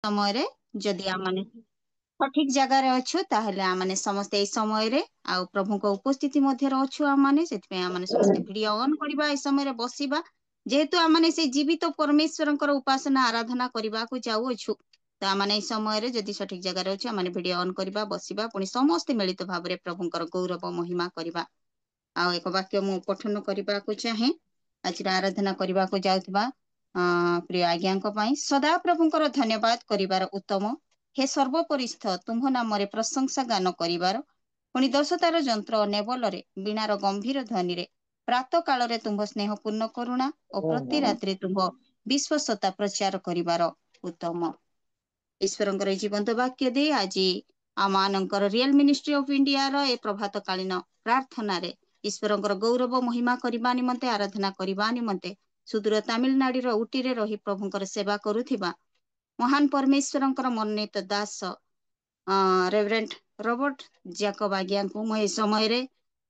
समय रे जदि आमने सठिक जगार अच्छु ताहले आमने समस्त ए समय रे आ प्रभु को उपस्थिति मध्य अच्छु आमने सेति आमने समस्त वीडियो ऑन करबा ए समय रे बसिबा जेहेतु आमने से जीवित परमेश्वरंकर उपासना आराधना करबा को जाऊ अछु तो आमने ए समय रे जदि सठिक जगार अच्छु आमने वीडियो ऑन करबा बसिबा पुनी समस्त मिलित भाव रे प्रभुंकर गौरव महिमा करबा आ एक वाक्य मु पठन करबा को चाहे आज आराधना करबा को जाउतबा प्रिय आज्ञा सदा प्रभुंकर धन्यवाद करिवार उत्तम हे सर्वपरिस्थ तुम्ह नाम प्रशंसा गान करिवार पुणी दशतार जंत्र नेवल रे बीणार गंभीर ध्वनि रे प्रात काल रे तुम्ह स्नेहपूर्ण करुणा और प्रति रात्रि तुम्ह विश्वसता प्रचार करिवार उत्तम ईश्वरंकर जीवंत वाक्य दे आज आमानंकर रियल मिनिस्ट्री ऑफ इंडिया रो ए प्रभात कालीन प्रार्थना रे ईश्वरंकर गौरव महिमा करबा निमंते आराधना करबा निमंते सुदूर तमिलनाडु रो उटी रे रही प्रभुंकर सेवा करुथिबा महान परमेश्वरंकर मनोनीत दास रेवरेंट रॉबर्ट जैकब आज्ञा को मैं समय रे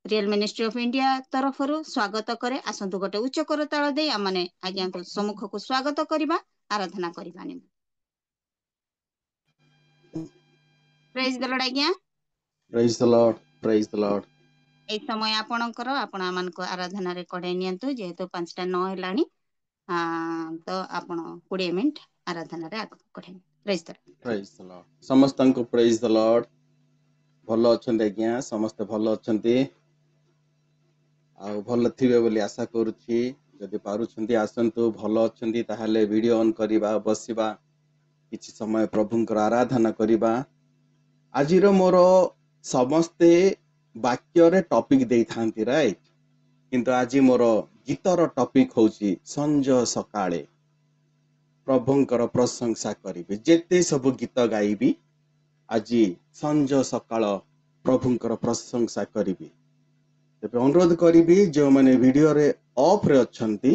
रियल मिनिस्ट्री ऑफ इंडिया तरफ स्वागत करे आसंतु गोटे उच्च करताल दे आमने आज्ञा को सम्मुख को स्वागत करबा आराधना करबा नि प्रेज द लॉर्ड आज्ञा praise the lord praise the lord ए समय आपणकर आपण आमान को आराधना रे कढे नियंतु जेहेतु 5टा 9 हेलानी तो आपण 20 मिनिट आराधना रे आग कढे प्रेज द लॉर्ड समस्त को प्रेज द लॉर्ड भलो अछंते आज्ञा समस्त भलो अछंती आ भलो थिबे बोली आशा करूची जदि पारुछंती आसंतु भलो अछंती ताहाले वीडियो ऑन करिबा बसिबा किछि समय प्रभुंकर आराधना करिबा आजिर मोर समस्ते वाक्य रे टॉपिक देई थांती राइट किंतु आज मोर गीतर टॉपिक होची संज सकाळे प्रभुंकर प्रशंसा करिबे जेते सब गीत गाइबी आज संज सकाळ प्रभुंकर प्रशंसा करिबी तेबे अनुरोध करिबी जो माने वीडियो रे ऑफ रे अछंती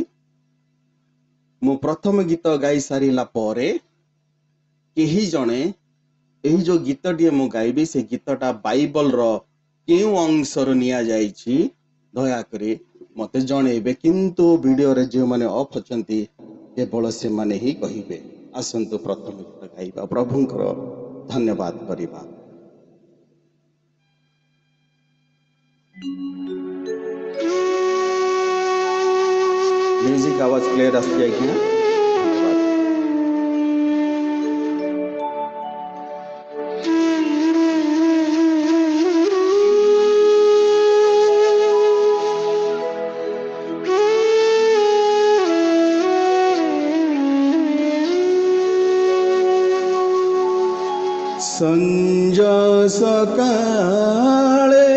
मु प्रथम गीत गाई सारिला परे केही जणे एही जो गीतटी मु गाइबी से गीतटा बाइबल रो केउ अंशर निया जाइछि दया करे मते जणेबे किंतु वीडियो रे जे माने ऑफ अछंती केवल से माने ही कहिबे आसंतु प्रथम गीत गाइबा प्रभुंकर धन्यवाद करिबा म्यूजिक आवाज क्लियर आसी आज्ञा संज सकाळे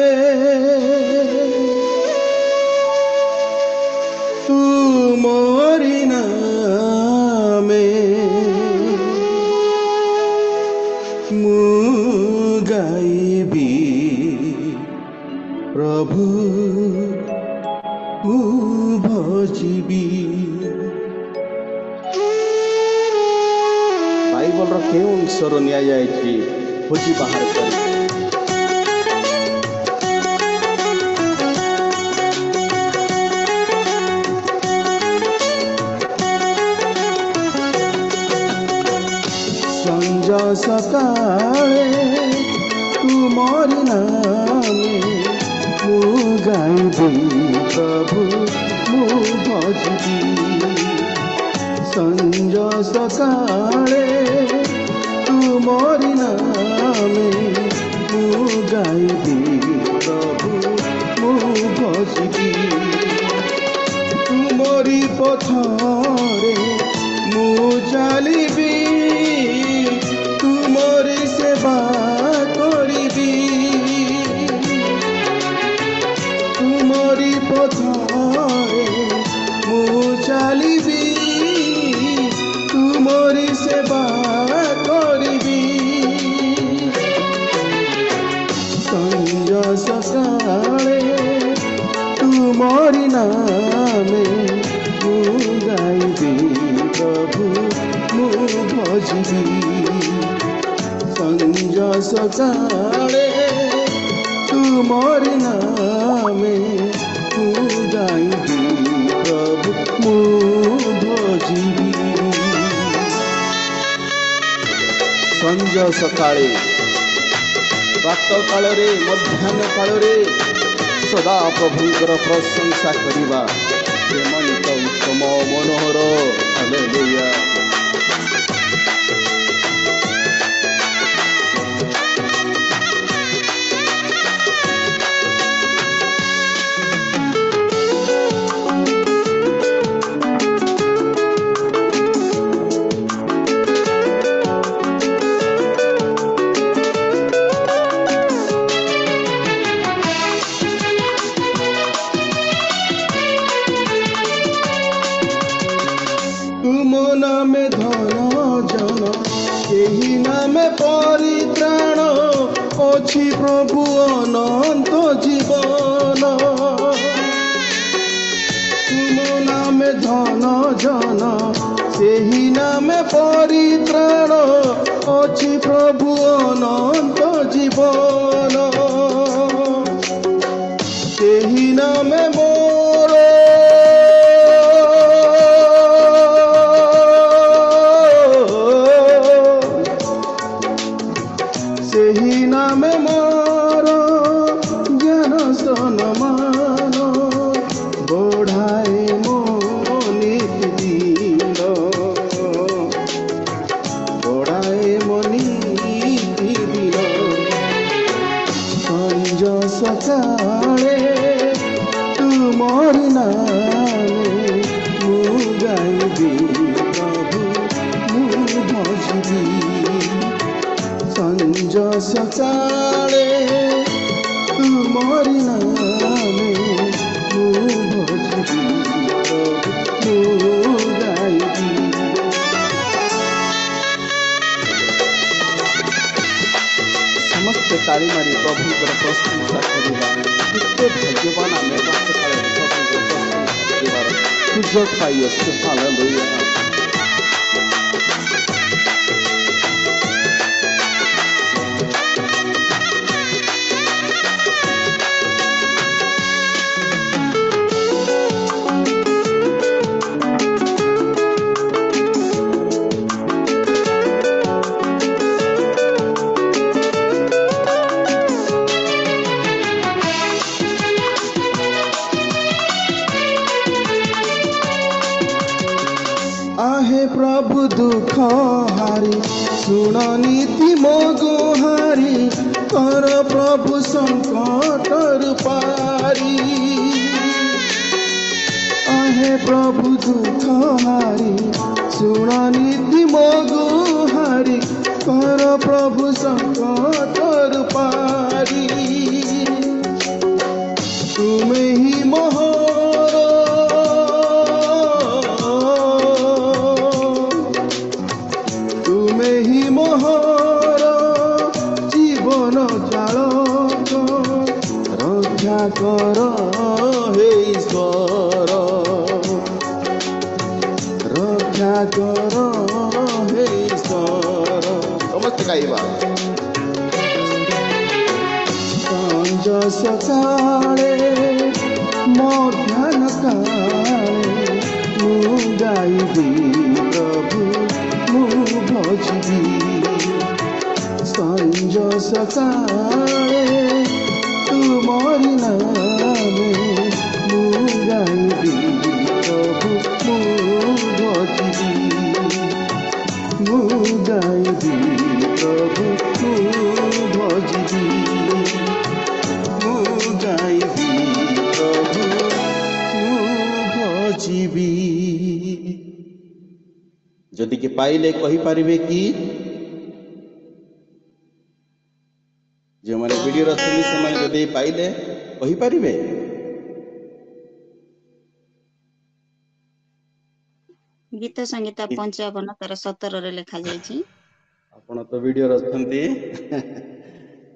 तुमरी नामे मु गाइबी प्रभु भजिबी बाइबल रो केउ अंशर निया जायछि खोजी बाहर कर संज सकाळे तुमरी नामे मु गाइबी प्रभु मु भजिबी संज सकाळे तुमरी नामे मु गाइबी प्रभु मु भजिबी तुमरी पथरे मु चलिबी तुमरी सेवा करिबी तुमरी पथरे मु चलिबी तुमरी सेवा करिबी संज सकाळे तुमरी नामे मु गाइबी प्रभु मु भजिबी संज सकाळे तुमरी नामे मु गाइबी प्रभु मु भजिबी ସଞ୍ଜ ସକାଳେ ପ୍ରାତଃ କାଳରେ ମଧ୍ୟାହ୍ନ କାଳରେ ସଦା ପ୍ରଭୁଙ୍କର ପ୍ରଶଂସା କରିବା ହେମନ୍ତ ଉତ୍ତମ ମନୋହର। ହାଲେଲୁୟା। तुम नामे धन जन केही नामे परित्राण अछि प्रभु अनंत जीवन। तुम नामे धन जन सेही नामे परित्राण अछि प्रभु अनंत जीवन। सेही नामे मोर ସେହି ନାମେ ମୋର ଜ୍ଞାନ ସମ୍ମାନ ବଢ଼ାଏ ମୋ ନିତିଦିନ, ବଢ଼ାଏ ମୋ ନିତିଦିନ। ସଞ୍ଜ ସକାଳେ ତୁମରି ନାମେ ମୁଁ ଗାଇବି ପ୍ରଭୁ ମୁଁ ଭଜିବି। ସଞ୍ଜ ସକାଳେ ତୁମରି ନାମେ ମୁଁ ଭଜିବି ମୁଁ ଗାଇବି। ସମସ୍ତେ ତାଳି ମାରି ପ୍ରଭୁଙ୍କର ପ୍ରଶଂସା କରିବା। କେତେ ଭାଗ୍ୟବାନ ଆମେ ସକାଳେ ପ୍ରଭୁଙ୍କର ପ୍ରଶଂସା କରିବାର ସୁଯୋଗ ପାଇଅଛୁ। ହାଲେଲୁୟା। आहे प्रभु दुख हारी सुन नीति मो गुहारी कर प्रभु संकट पारी। आहे प्रभु दुख हारी सुन नीति मो गुहारी कर प्रभु संकट पारी। तुमे ही मोहर तुमे ही मोहर जीवन चालक रक्षा कर हे ईश्वर, रक्षा कर हे ईश्वर। समस्त गाइबा। सञ्ज सकाळे ମଧ୍ୟାହ୍ନ କାଳେ ମୁଁ ଗାଇବି ପ୍ରଭୁ ମୁଁ ଭଜିବି। ସଞ୍ଜ ସକାଳେ ତୁମରି ନାମେ ମୁଁ ଗାଇବି ପ୍ରଭୁ ମୁଁ ଭଜିବି। ମୁଁ ଗାଇବି ପ୍ରଭୁ ମୁଁ ଭଜିବି। ମୁଁ ଗାଇବି ପ୍ରଭୁ ମୁଁ ଭଜିବି। ଯଦି କି ପାଇଲେ କହିପାରିବେ କି? ଯେଉଁମାନେ ଭିଡ଼ିଓରେ ଅଛନ୍ତି ସେମାନେ ଯଦି ପାଇଲେ କହିପାରିବେ? ଗୀତ ସଂହିତା 55 ତାର 17ରେ ଲେଖାଯାଇଛି। ଆପଣ ତ ଭିଡ଼ିଓରେ ଅଛନ୍ତି।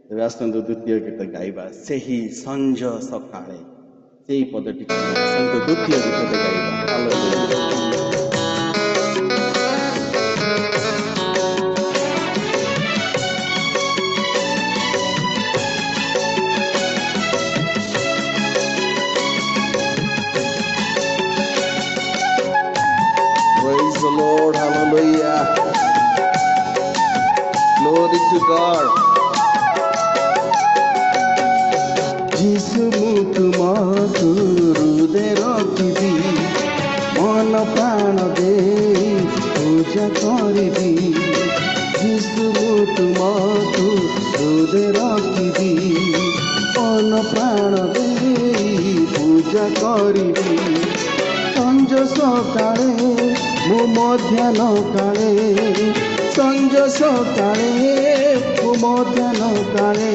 ତେବେ ଆସନ୍ତୁ ଦ୍ୱିତୀୟ ଗୀତ ଗାଇବା। ସେହି ସଞ୍ଜ ସକାଳେ ସେଇ ପଦଟି ଆସନ୍ତୁ ଦ୍ୱିତୀୟ ଗୀତଟେ ଗାଇବା। Hallelujah. Praise the Lord, hallelujah. Glory to God. যিশু তোমাকে হৃদয়ে রাখিবি, মন প্রাণ দেই পূজা করিবি। যিশু তোমাকে হৃদয়ে রাখিবি, মন প্রাণ দেই পূজা করিবি। সঞ্জ সকাଳେ মু ମଧ୍ୟାହ୍ନ କାଳେ, ସଞ୍ଜ ସକାଳେ ମୁ ମଧ୍ୟାହ୍ନ କାଳେ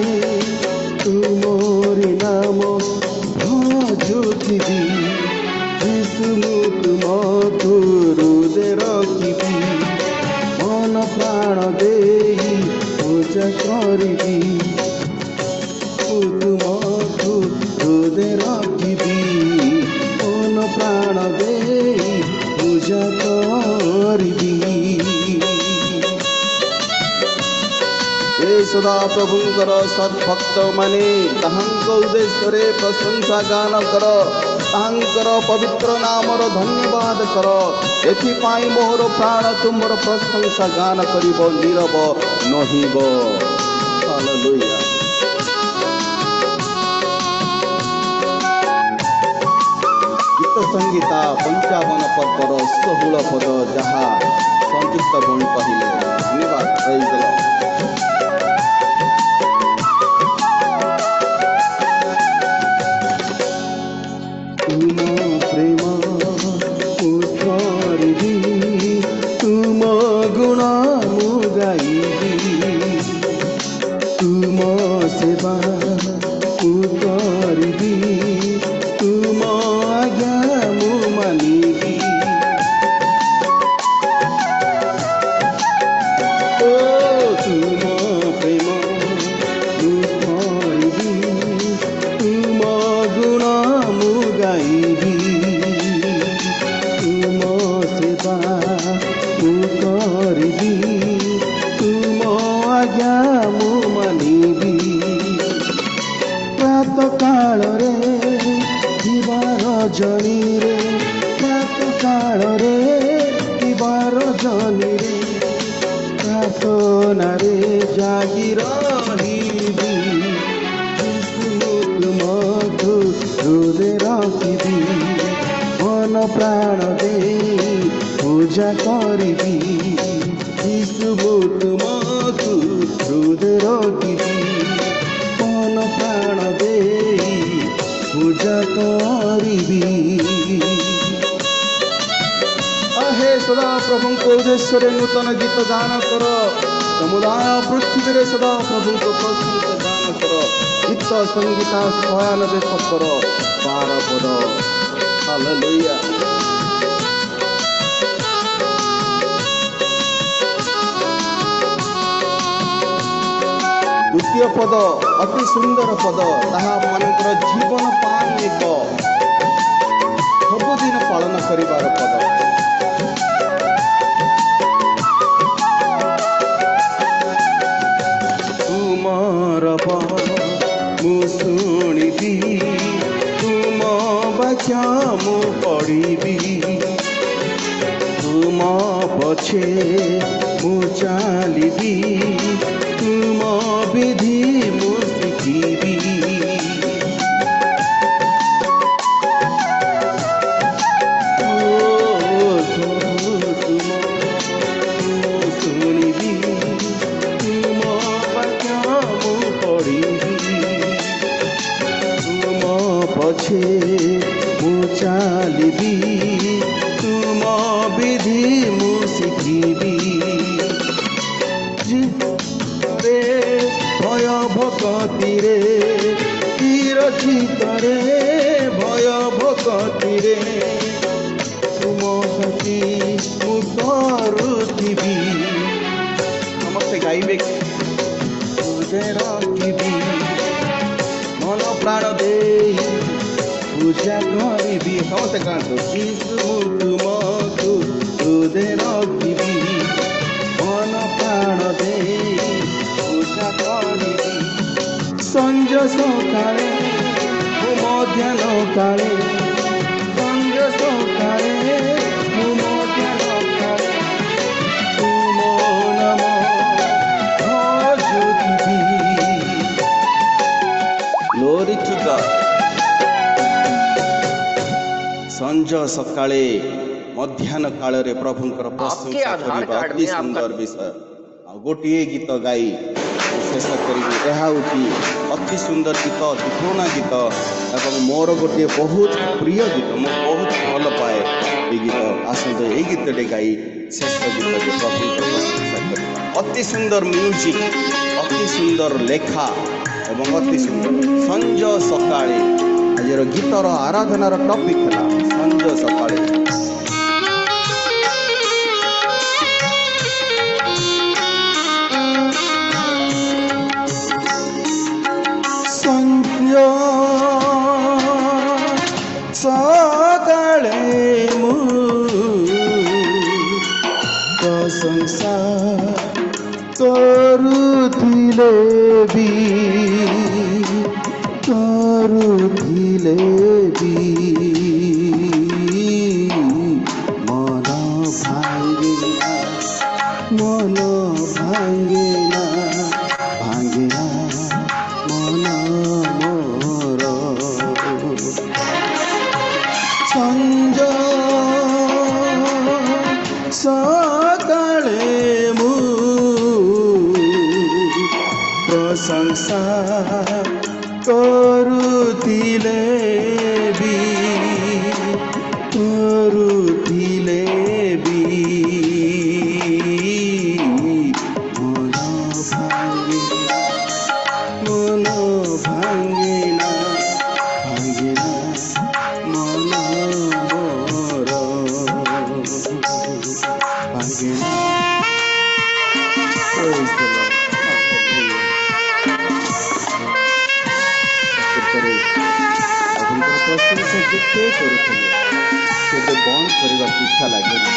ତୁମରି ନାମ ଭଜୁଥିବି। ଯୀଶୁ ମୁଁ ତୁମକୁ ହୃଦୟରେ ରଖିବି, ମନ ପ୍ରାଣ ଦେଇ ପୂଜା କରିବି। ମୁଁ ତୁମକୁ ହୃଦୟରେ ରଖିବି, ମନ ପ୍ରାଣ ଦେଇ ପୂଜା କରିବି। ସଦା ପ୍ରଭୁଙ୍କର ସଦ୍ଭକ୍ତ ମାନେ ତାହାଙ୍କ ଉଦ୍ଦେଶ୍ୟରେ ପ୍ରଶଂସା ଗାନ କର, ତାହାଙ୍କର ପବିତ୍ର ନାମର ଧନ୍ୟବାଦ କର। ଏଥିପାଇଁ ମୋର ପ୍ରାଣ ତୁମର ପ୍ରଶଂସା ଗାନ କରିବ, ନୀରବ ନହିବ। ହାଲେଲୁୟା। ଗୀତ ସଂଗୀତା 55 ପର୍ବର 16 ପଦ ଯାହା ସଂଯୁକ୍ତ ଭଉଣୀ କହିଲେ। ଧନ୍ୟବାଦ। ପ୍ରେଜ୍ ଦ ଲର୍ଡ। ତୁମ ପ୍ରେମ ମୁଁ କରିବି, ତୁମ ଗୁଣ ମୁଁ ଗାଇବି, ତୁମ ସେବା ମୁଁ କରିବି, ତୁମ ଆଜ୍ଞା ମୁଁ ମାନିବି। ଓ ତୁମ ପ୍ରେମ ମୁଁ କରିବି, ତୁମ ଗୁଣ ମୁଁ ଗାଇବି, ତୁମ ସେବା ମୁଁ କରିବି, ତୁମ ଆଜ୍ଞା ମୁଁ ମାନିବି। ପ୍ରାତ କାଳରେ ଦିବା ରଜନୀରେ, ପ୍ରାତ କାଳରେ ଦିବା ରଜନୀରେ ପ୍ରାର୍ଥନାରେ ଜାଗି ରହିବି। ତୁମକୁ ହୃଦୟରେ ରଖିବି, ମନ ପ୍ରାଣ ଦେଇ ପୂଜା କରିବି। ଯୀଶୁ ମୁଁ ତୁମକୁ ହୃଦୟରେ ରଖିବି, ମନ ପ୍ରାଣ ଦେଇ ପୂଜା କରିବି। हे सदा प्रभुଙ୍କ ଉଦ୍ଦେଶ୍ୟରେ ନୂତନ ଗୀତ ଗାନ କର, ସମୁଦାୟ ପୃଥିବୀରେ ସଦା ପ୍ରଭୁଙ୍କ ପ୍ରଶଂସା ଗାନ କର। ଗୀତ ସଂଗୀତା 96 ପଦର 12 ପଦ। ହାଲେଲୁୟା। ଦ୍ୱିତୀୟ ପଦ ଅତି ସୁନ୍ଦର ପଦ, ତାହା ମାନଙ୍କର ଜୀବନ ପାଇଁ ଏକ ସବୁଦିନ ପାଳନ କରିବାର ପଦ। ମୁଁ ଶୁଣିବି, ତୁମ ବାକ୍ୟ ମୁଁ ପଢ଼ିବି, ତୁମ ପଛେ ମୁଁ ଚାଲିବି, ତୁମ ବିଧି ମୁଁ ଶିଖିବି। ଶୁଣିବି, ତୁମ ବାକ୍ୟ ମୁଁ ପଢ଼ିବି, ତୁମ ପଛେ ମୁଁ ଚାଲିବି, ତୁମ ବିଧି ମୁଁ ଶିଖିବି। ରେ ଭୟ ଭକତିରେ ତୀର ଚିତରେ, ଭୟ ଭକତିରେ ତୁମ ସାଥୀ ମୁଁ କରୁଥିବି। ସମସ୍ତେ ଗାଇବେ, ହୃଦୟରେ ରଖିବି, ମନ ପ୍ରାଣ ଦେଇ ପୂଜା କରିବି। ସମସ୍ତେ ଗାଆନ୍ତୁ। ଯୀଶୁ ମୁଁ ତୁମକୁ ହୃଦୟରେ ରଖିବି, ମନ ପ୍ରାଣ ଦେଇ ପୂଜା କରିବି। ସଞ୍ଜ ସକାଳେ ମୁଁ ମଧ୍ୟାହ୍ନ କାଳେ, ସଞ୍ଜ ସକାଳେ ମୁଁ ମଧ୍ୟାହ୍ନ କାଳେ ତୁମ ନାମ संज सकाळे मध्याह्न काल रे प्रभुंकर आपके प्रशंसा आधार करबा कार्ड अति में आपका सुंदर विषय आ गोटे गीत गाई शेष करी यह अति सुंदर गीत अति पुराना गीत एवं मोर गोटे बहुत प्रिय गीत मु बहुत भल पाए ये गीत आसत ये गीतटे गाई शेष गीत प्रभु प्रशंसा कर अति सुंदर म्यूजिक अति सुंदर लेखा एवं अति सुंदर संज सकाळे आज गीतर आराधनार टॉपिक है संज सकाळे संज सकाळे मु प्रशंसा करुथिले भी करुथिले भी मन भांगेना मन भांगेना भांगेना मन मोर संज सकाळे मु प्रशंसा करुथिले भी करुथिले भी मन भांगेना मन भांगेना भांगेना मन मोर भांगेना Praise the Lord. Hallelujah. प्रभुଙ୍କର ପ୍ରଶଂସା ଯେତେ କରୁଥିଲେ କେବେ ବନ୍ଦ କରିବାକୁ ଇଚ୍ଛା ଲାଗେନି।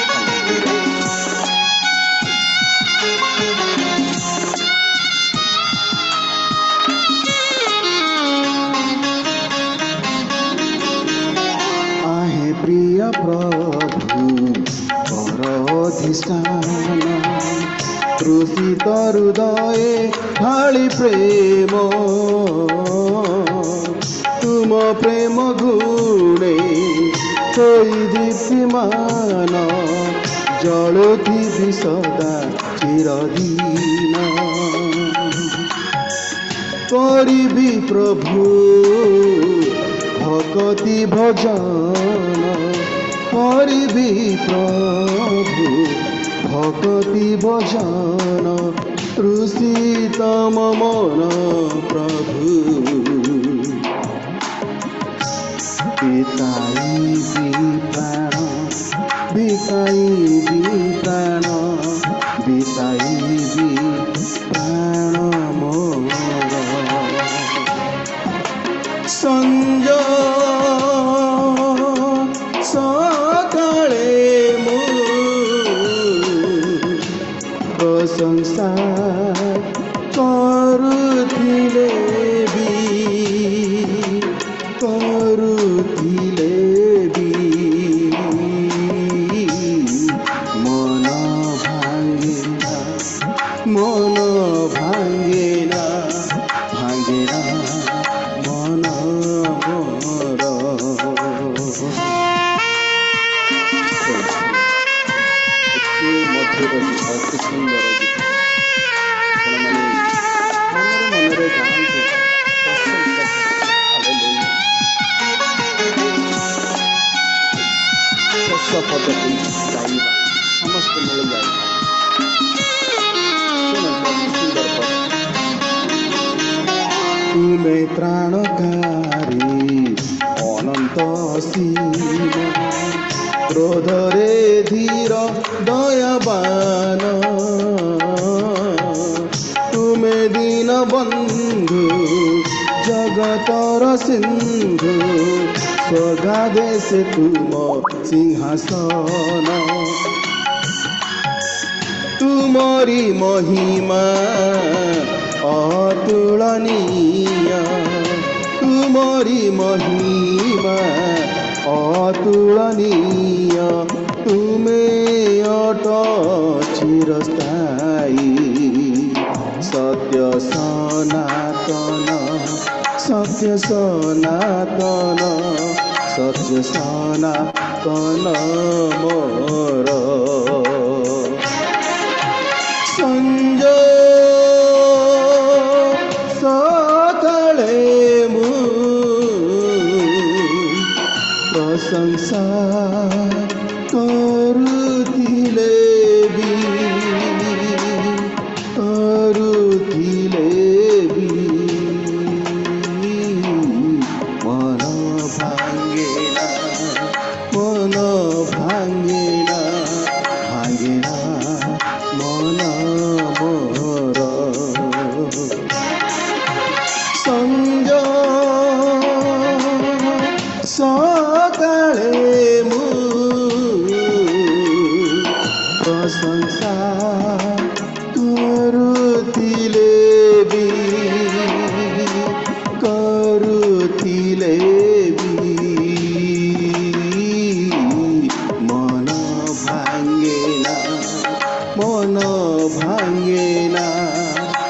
आहे प्रिय प्रभु कर अधिष्ठान क्रुषित हृदय ढाଳି प्रेम तुम प्रेम गुणे होई दीप्तिमान जळुथिबि सदा चिरदीन करिबि प्रभु भक्ति भजन करिबि प्रभु भक्ति भजन तृषित मम मन प्रभु बिताइबि प्राण बिताइबि प्राण बिताइबि प्राण मोर संज सकाळे मु प्रशंसा करुथिले भी करुथिले भी मन भांगेना मन भांगेना भांगेना मन मोर मधुर गीत अति सुंदर गीत आपने मनरे मनरे गाँव प्रशंसा हालेलुया शेष पदटी गाइबा समस्त मिल जाए सुंदर पद तुमे त्राणकारी अनंत सीम क्रोधरे धीर दयावान तुमे दीन बंधु जगतर सिंधु स्वगाधे से तुम सिंहासन तुमरी महिमा अतुलनीय तुमरी महिमा अतुलनीय तुमे अट चिरस्थायी सत्य सनातन सत्य सनातन सत्य सनातन କନ ମୋର ସଞ୍ଜ ସକାଳେ ମୁଁ ପ୍ରଶଂସା କରୁଥିଲେ ବି କରୁଥିଲେ ବି ମନ ଭାଙ୍ଗେନା ମନ ଭାଙ୍ଗେନା ଭାଙ୍ଗେନା ମନ ମୋର ସଞ୍ଜ ସକାଳେ ମୁଁ ପ୍ରଶଂସା କରୁଥିଲେ ବି କରୁଥିଲେ ବି ମନ ଭାଙ୍ଗେନା ମନ ଭାଙ୍ଗେନା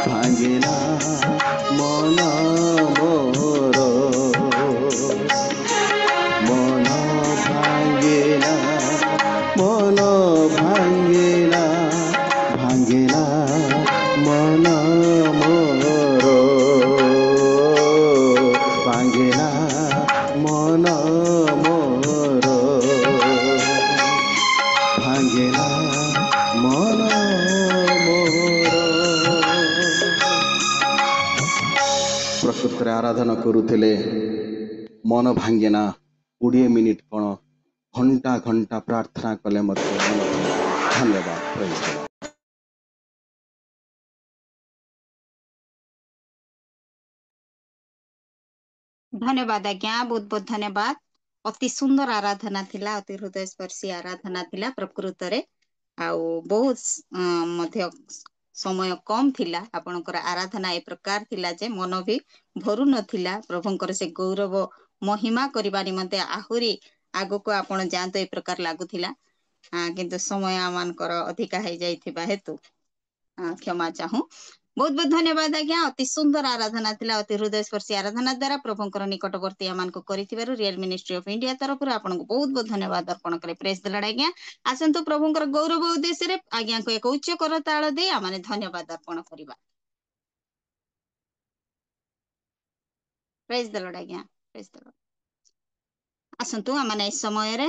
ଭାଙ୍ଗେନା ମନ ମୋର ମନ ଭାଙ୍ଗେନା ମନ ଭାଙ୍ଗେନା ଭାଙ୍ଗେନା ମନ ମୋର ଭାଙ୍ଗେନା ମନ ମୋର ଭାଙ୍ଗେନା ମନ ମୋର। ପ୍ରକୃତରେ ଆରାଧନା କରୁଥିଲେ ମନ ଭାଙ୍ଗେନା। 20 ମିନିଟ୍ କ'ଣ ଘଣ୍ଟା ଘଣ୍ଟା ପ୍ରାର୍ଥନା କଲେ ମଧ୍ୟ ମନ ଭାଙ୍ଗେନା। ଧନ୍ୟବାଦ। Praise the Lord। ଧନ୍ୟବାଦ ଆଜ୍ଞା, ବହୁତ ବହୁତ ଧନ୍ୟବାଦ। ଅତି ସୁନ୍ଦର ଆରାଧନା ଥିଲା, ଅତି ହୃଦୟସ୍ପର୍ଶୀ ଆରାଧନା ଥିଲା ପ୍ରକୃତରେ। ଆଉ ବହୁତ ମଧ୍ୟ ସମୟ କମ ଥିଲା। ଆପଣଙ୍କର ଆରାଧନା ଏ ପ୍ରକାର ଥିଲା ଯେ ମନ ବି ଭରୁ ନଥିଲା। ପ୍ରଭୁଙ୍କର ସେ ଗୌରବ ମହିମା କରିବା ନିମନ୍ତେ ଆହୁରି ଆଗକୁ ଆପଣ ଯାଆନ୍ତୁ ଏ ପ୍ରକାର ଲାଗୁଥିଲା। କିନ୍ତୁ ସମୟ ଆମମାନଙ୍କର ଅଧିକା ହେଇଯାଇଥିବା ହେତୁ କ୍ଷମା ଚାହୁଁ। ବହୁତ ବହୁତ ଧନ୍ୟବାଦ ଆଜ୍ଞା। ଅତି ସୁନ୍ଦର ଆରାଧନା ଥିଲା, ଅତି ହୃଦୟସ୍ପର୍ଶୀ ଆରାଧନା ଦ୍ୱାରା ପ୍ରଭୁଙ୍କର ନିକଟବର୍ତ୍ତୀ ଆମମାନଙ୍କୁ କରିଥିବାରୁ ରିଏଲ ମିନିଷ୍ଟ୍ରି ଅଫ ଇଣ୍ଡିଆ ତରଫରୁ ଆପଣଙ୍କୁ ବହୁତ ବହୁତ ଧନ୍ୟବାଦ ଅର୍ପଣ କରେ। ପ୍ରେଜ୍ ଦ ଲର୍ଡ ଆଜ୍ଞା। ଆସନ୍ତୁ ପ୍ରଭୁଙ୍କର ଗୌରବ ଉଦ୍ଦେଶ୍ୟରେ ଆଜ୍ଞାଙ୍କୁ ଏକ ଉଚ୍ଚ କରତାଳ ଦେଇ ଆମେ ଧନ୍ୟବାଦ ଅର୍ପଣ କରିବା। ପ୍ରେଜ୍ ଦ ଲର୍ଡ ଆଜ୍ଞା। ପ୍ରେଜ୍ ଦ ଲର୍ଡ। ଆସନ୍ତୁ ଆମେ ଏ ସମୟରେ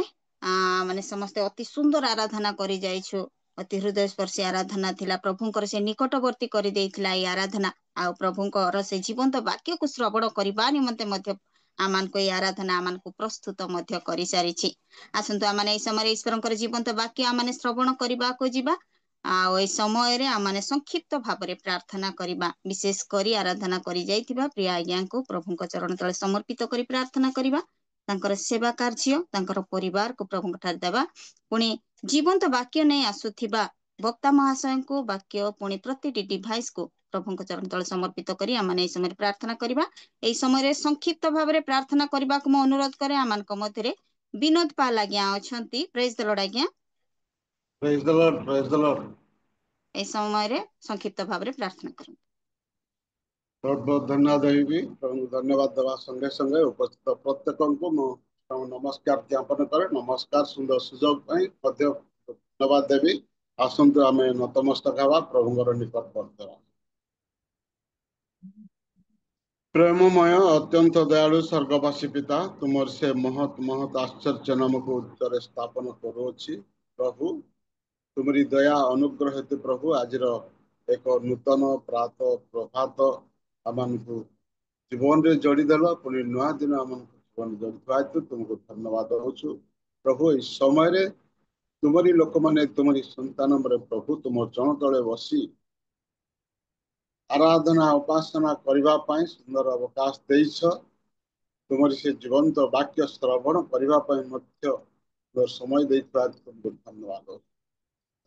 ମାନେ ସମସ୍ତେ ଅତି ସୁନ୍ଦର ଆରାଧନା କରି ଯାଇଛୁ। ଅତି ହୃଦୟସ୍ପର୍ଶୀ ଆରାଧନା ଥିଲା। ପ୍ରଭୁଙ୍କର ସେ ନିକଟବର୍ତ୍ତୀ କରିଦେଇଥିଲା ଏଇ ଆରାଧନା। ଆଉ ପ୍ରଭୁଙ୍କର ସେ ଜୀବନ୍ତ ବାକ୍ୟକୁ ଶ୍ରବଣ କରିବା ନିମନ୍ତେ ମଧ୍ୟ ଆମମାନଙ୍କୁ ଏଇ ଆରାଧନା ଆମମାନଙ୍କୁ ପ୍ରସ୍ତୁତ ମଧ୍ୟ କରିସାରିଛି। ଆସନ୍ତୁ ଆମେ ଏଇ ସମୟରେ ଈଶ୍ୱରଙ୍କର ଜୀବନ୍ତ ବାକ୍ୟ ଆମେ ଶ୍ରବଣ କରିବାକୁ ଯିବା। ଆଉ ଏଇ ସମୟରେ ଆମେ ସଂକ୍ଷିପ୍ତ ଭାବରେ ପ୍ରାର୍ଥନା କରିବା। ବିଶେଷ କରି ଆରାଧନା କରି ଯାଇଥିବା ପ୍ରିୟ ଆଜ୍ଞାଙ୍କୁ ପ୍ରଭୁଙ୍କ ଚରଣ ତଳେ ସମର୍ପିତ କରି ପ୍ରାର୍ଥନା କରିବା। ତାଙ୍କର ସେବା କାର୍ଯ୍ୟ, ତାଙ୍କର ପରିବାରକୁ ପ୍ରଭୁଙ୍କ ଠାରେ ଦେବା। ପୁଣି ଜୀବନ୍ତ ବାକ୍ୟ ନେଇ ଆସୁଥିବା ବକ୍ତା ମହାଶୟଙ୍କୁ ବାକ୍ୟ ପୁଣି ପ୍ରତିଟି ଡିଭାଇସକୁ ପ୍ରଭୁଙ୍କ ଚରଣ ତଳେ ସମର୍ପିତ କରି ଆମେ ଏଇ ସମୟରେ ପ୍ରାର୍ଥନା କରିବା। ଏଇ ସମୟରେ ସଂକ୍ଷିପ୍ତ ଭାବରେ ପ୍ରାର୍ଥନା କରିବାକୁ ମୁଁ ଅନୁରୋଧ କରେ। ଆମମାନଙ୍କ ମଧ୍ୟରେ ବିନୋଦ ପାଲ ଆଜ୍ଞା ଅଛନ୍ତି। ପ୍ରେଜ୍ ଦ ଲର୍ଡ ଆଜ୍ଞା। ପ୍ରେଜ୍ ଦ ଲର୍ଡ, ପ୍ରେଜ୍ ଦ ଲର୍ଡ। ଏଇ ସମୟରେ ସଂକ୍ଷିପ୍ତ ଭାବରେ ପ୍ରାର୍ଥନା କରନ୍ତୁ। ବହୁତ ବହୁତ ଧନ୍ୟବାଦ ଦେବି। ଧନ୍ୟବାଦ ଦେବା ସଙ୍ଗେ ସଙ୍ଗେ ଉପସ୍ଥିତ ପ୍ରତ୍ୟେକଙ୍କୁ ମୁଁ ନମସ୍କାର ଜ୍ଞାପନ କରେ। ନମସ୍କାର, ସୁନ୍ଦର ସୁଯୋଗ ପାଇଁ ମଧ୍ୟ ଧନ୍ୟବାଦ ଦେବି। ଆସନ୍ତୁ ଆମେ ନତମସ୍ତକ ହେବା, ପ୍ରଭୁଙ୍କର ନିକଟବର୍ତ୍ତୀ ହେବା। ପ୍ରେମମୟ ଅତ୍ୟନ୍ତ ଦୟାଳୁ ସ୍ୱର୍ଗବାସୀ ପିତା, ତୁମର ସେ ମହତ୍ ମହତ୍ ଆଶ୍ଚର୍ଯ୍ୟ ନାମକୁ ଉଚ୍ଚରେ ସ୍ଥାପନ କରୁଅଛି। ପ୍ରଭୁ ତୁମରି ଦୟା ଅନୁଗ୍ରହ ହେତୁ ପ୍ରଭୁ ଆଜିର ଏକ ନୂତନ ପ୍ରଭାତ ଆମମାନଙ୍କୁ ଜୀବନରେ ଯୋଡ଼ିଦେଲ। ପୁଣି ନୂଆ ଦିନ ଆମମାନଙ୍କୁ ଜୀବନ ଯୋଡ଼ିଥିବା ହେତୁ ତୁମକୁ ଧନ୍ୟବାଦ ଦେଉଛୁ। ପ୍ରଭୁ ଏହି ସମୟରେ ତୁମରି ଲୋକମାନେ ତୁମରି ସନ୍ତାନ ପ୍ରଭୁ ତୁମ ଚରଣ ତଳେ ବସି ଆରାଧନା ଉପାସନା କରିବା ପାଇଁ ସୁନ୍ଦର ଅବକାଶ ଦେଇଛ। ତୁମରି ସେ ଜୀବନ୍ତ ବାକ୍ୟ ଶ୍ରବଣ କରିବା ପାଇଁ ମଧ୍ୟ ସମୟ ଦେଇଥିବା ତୁମକୁ ଧନ୍ୟବାଦ।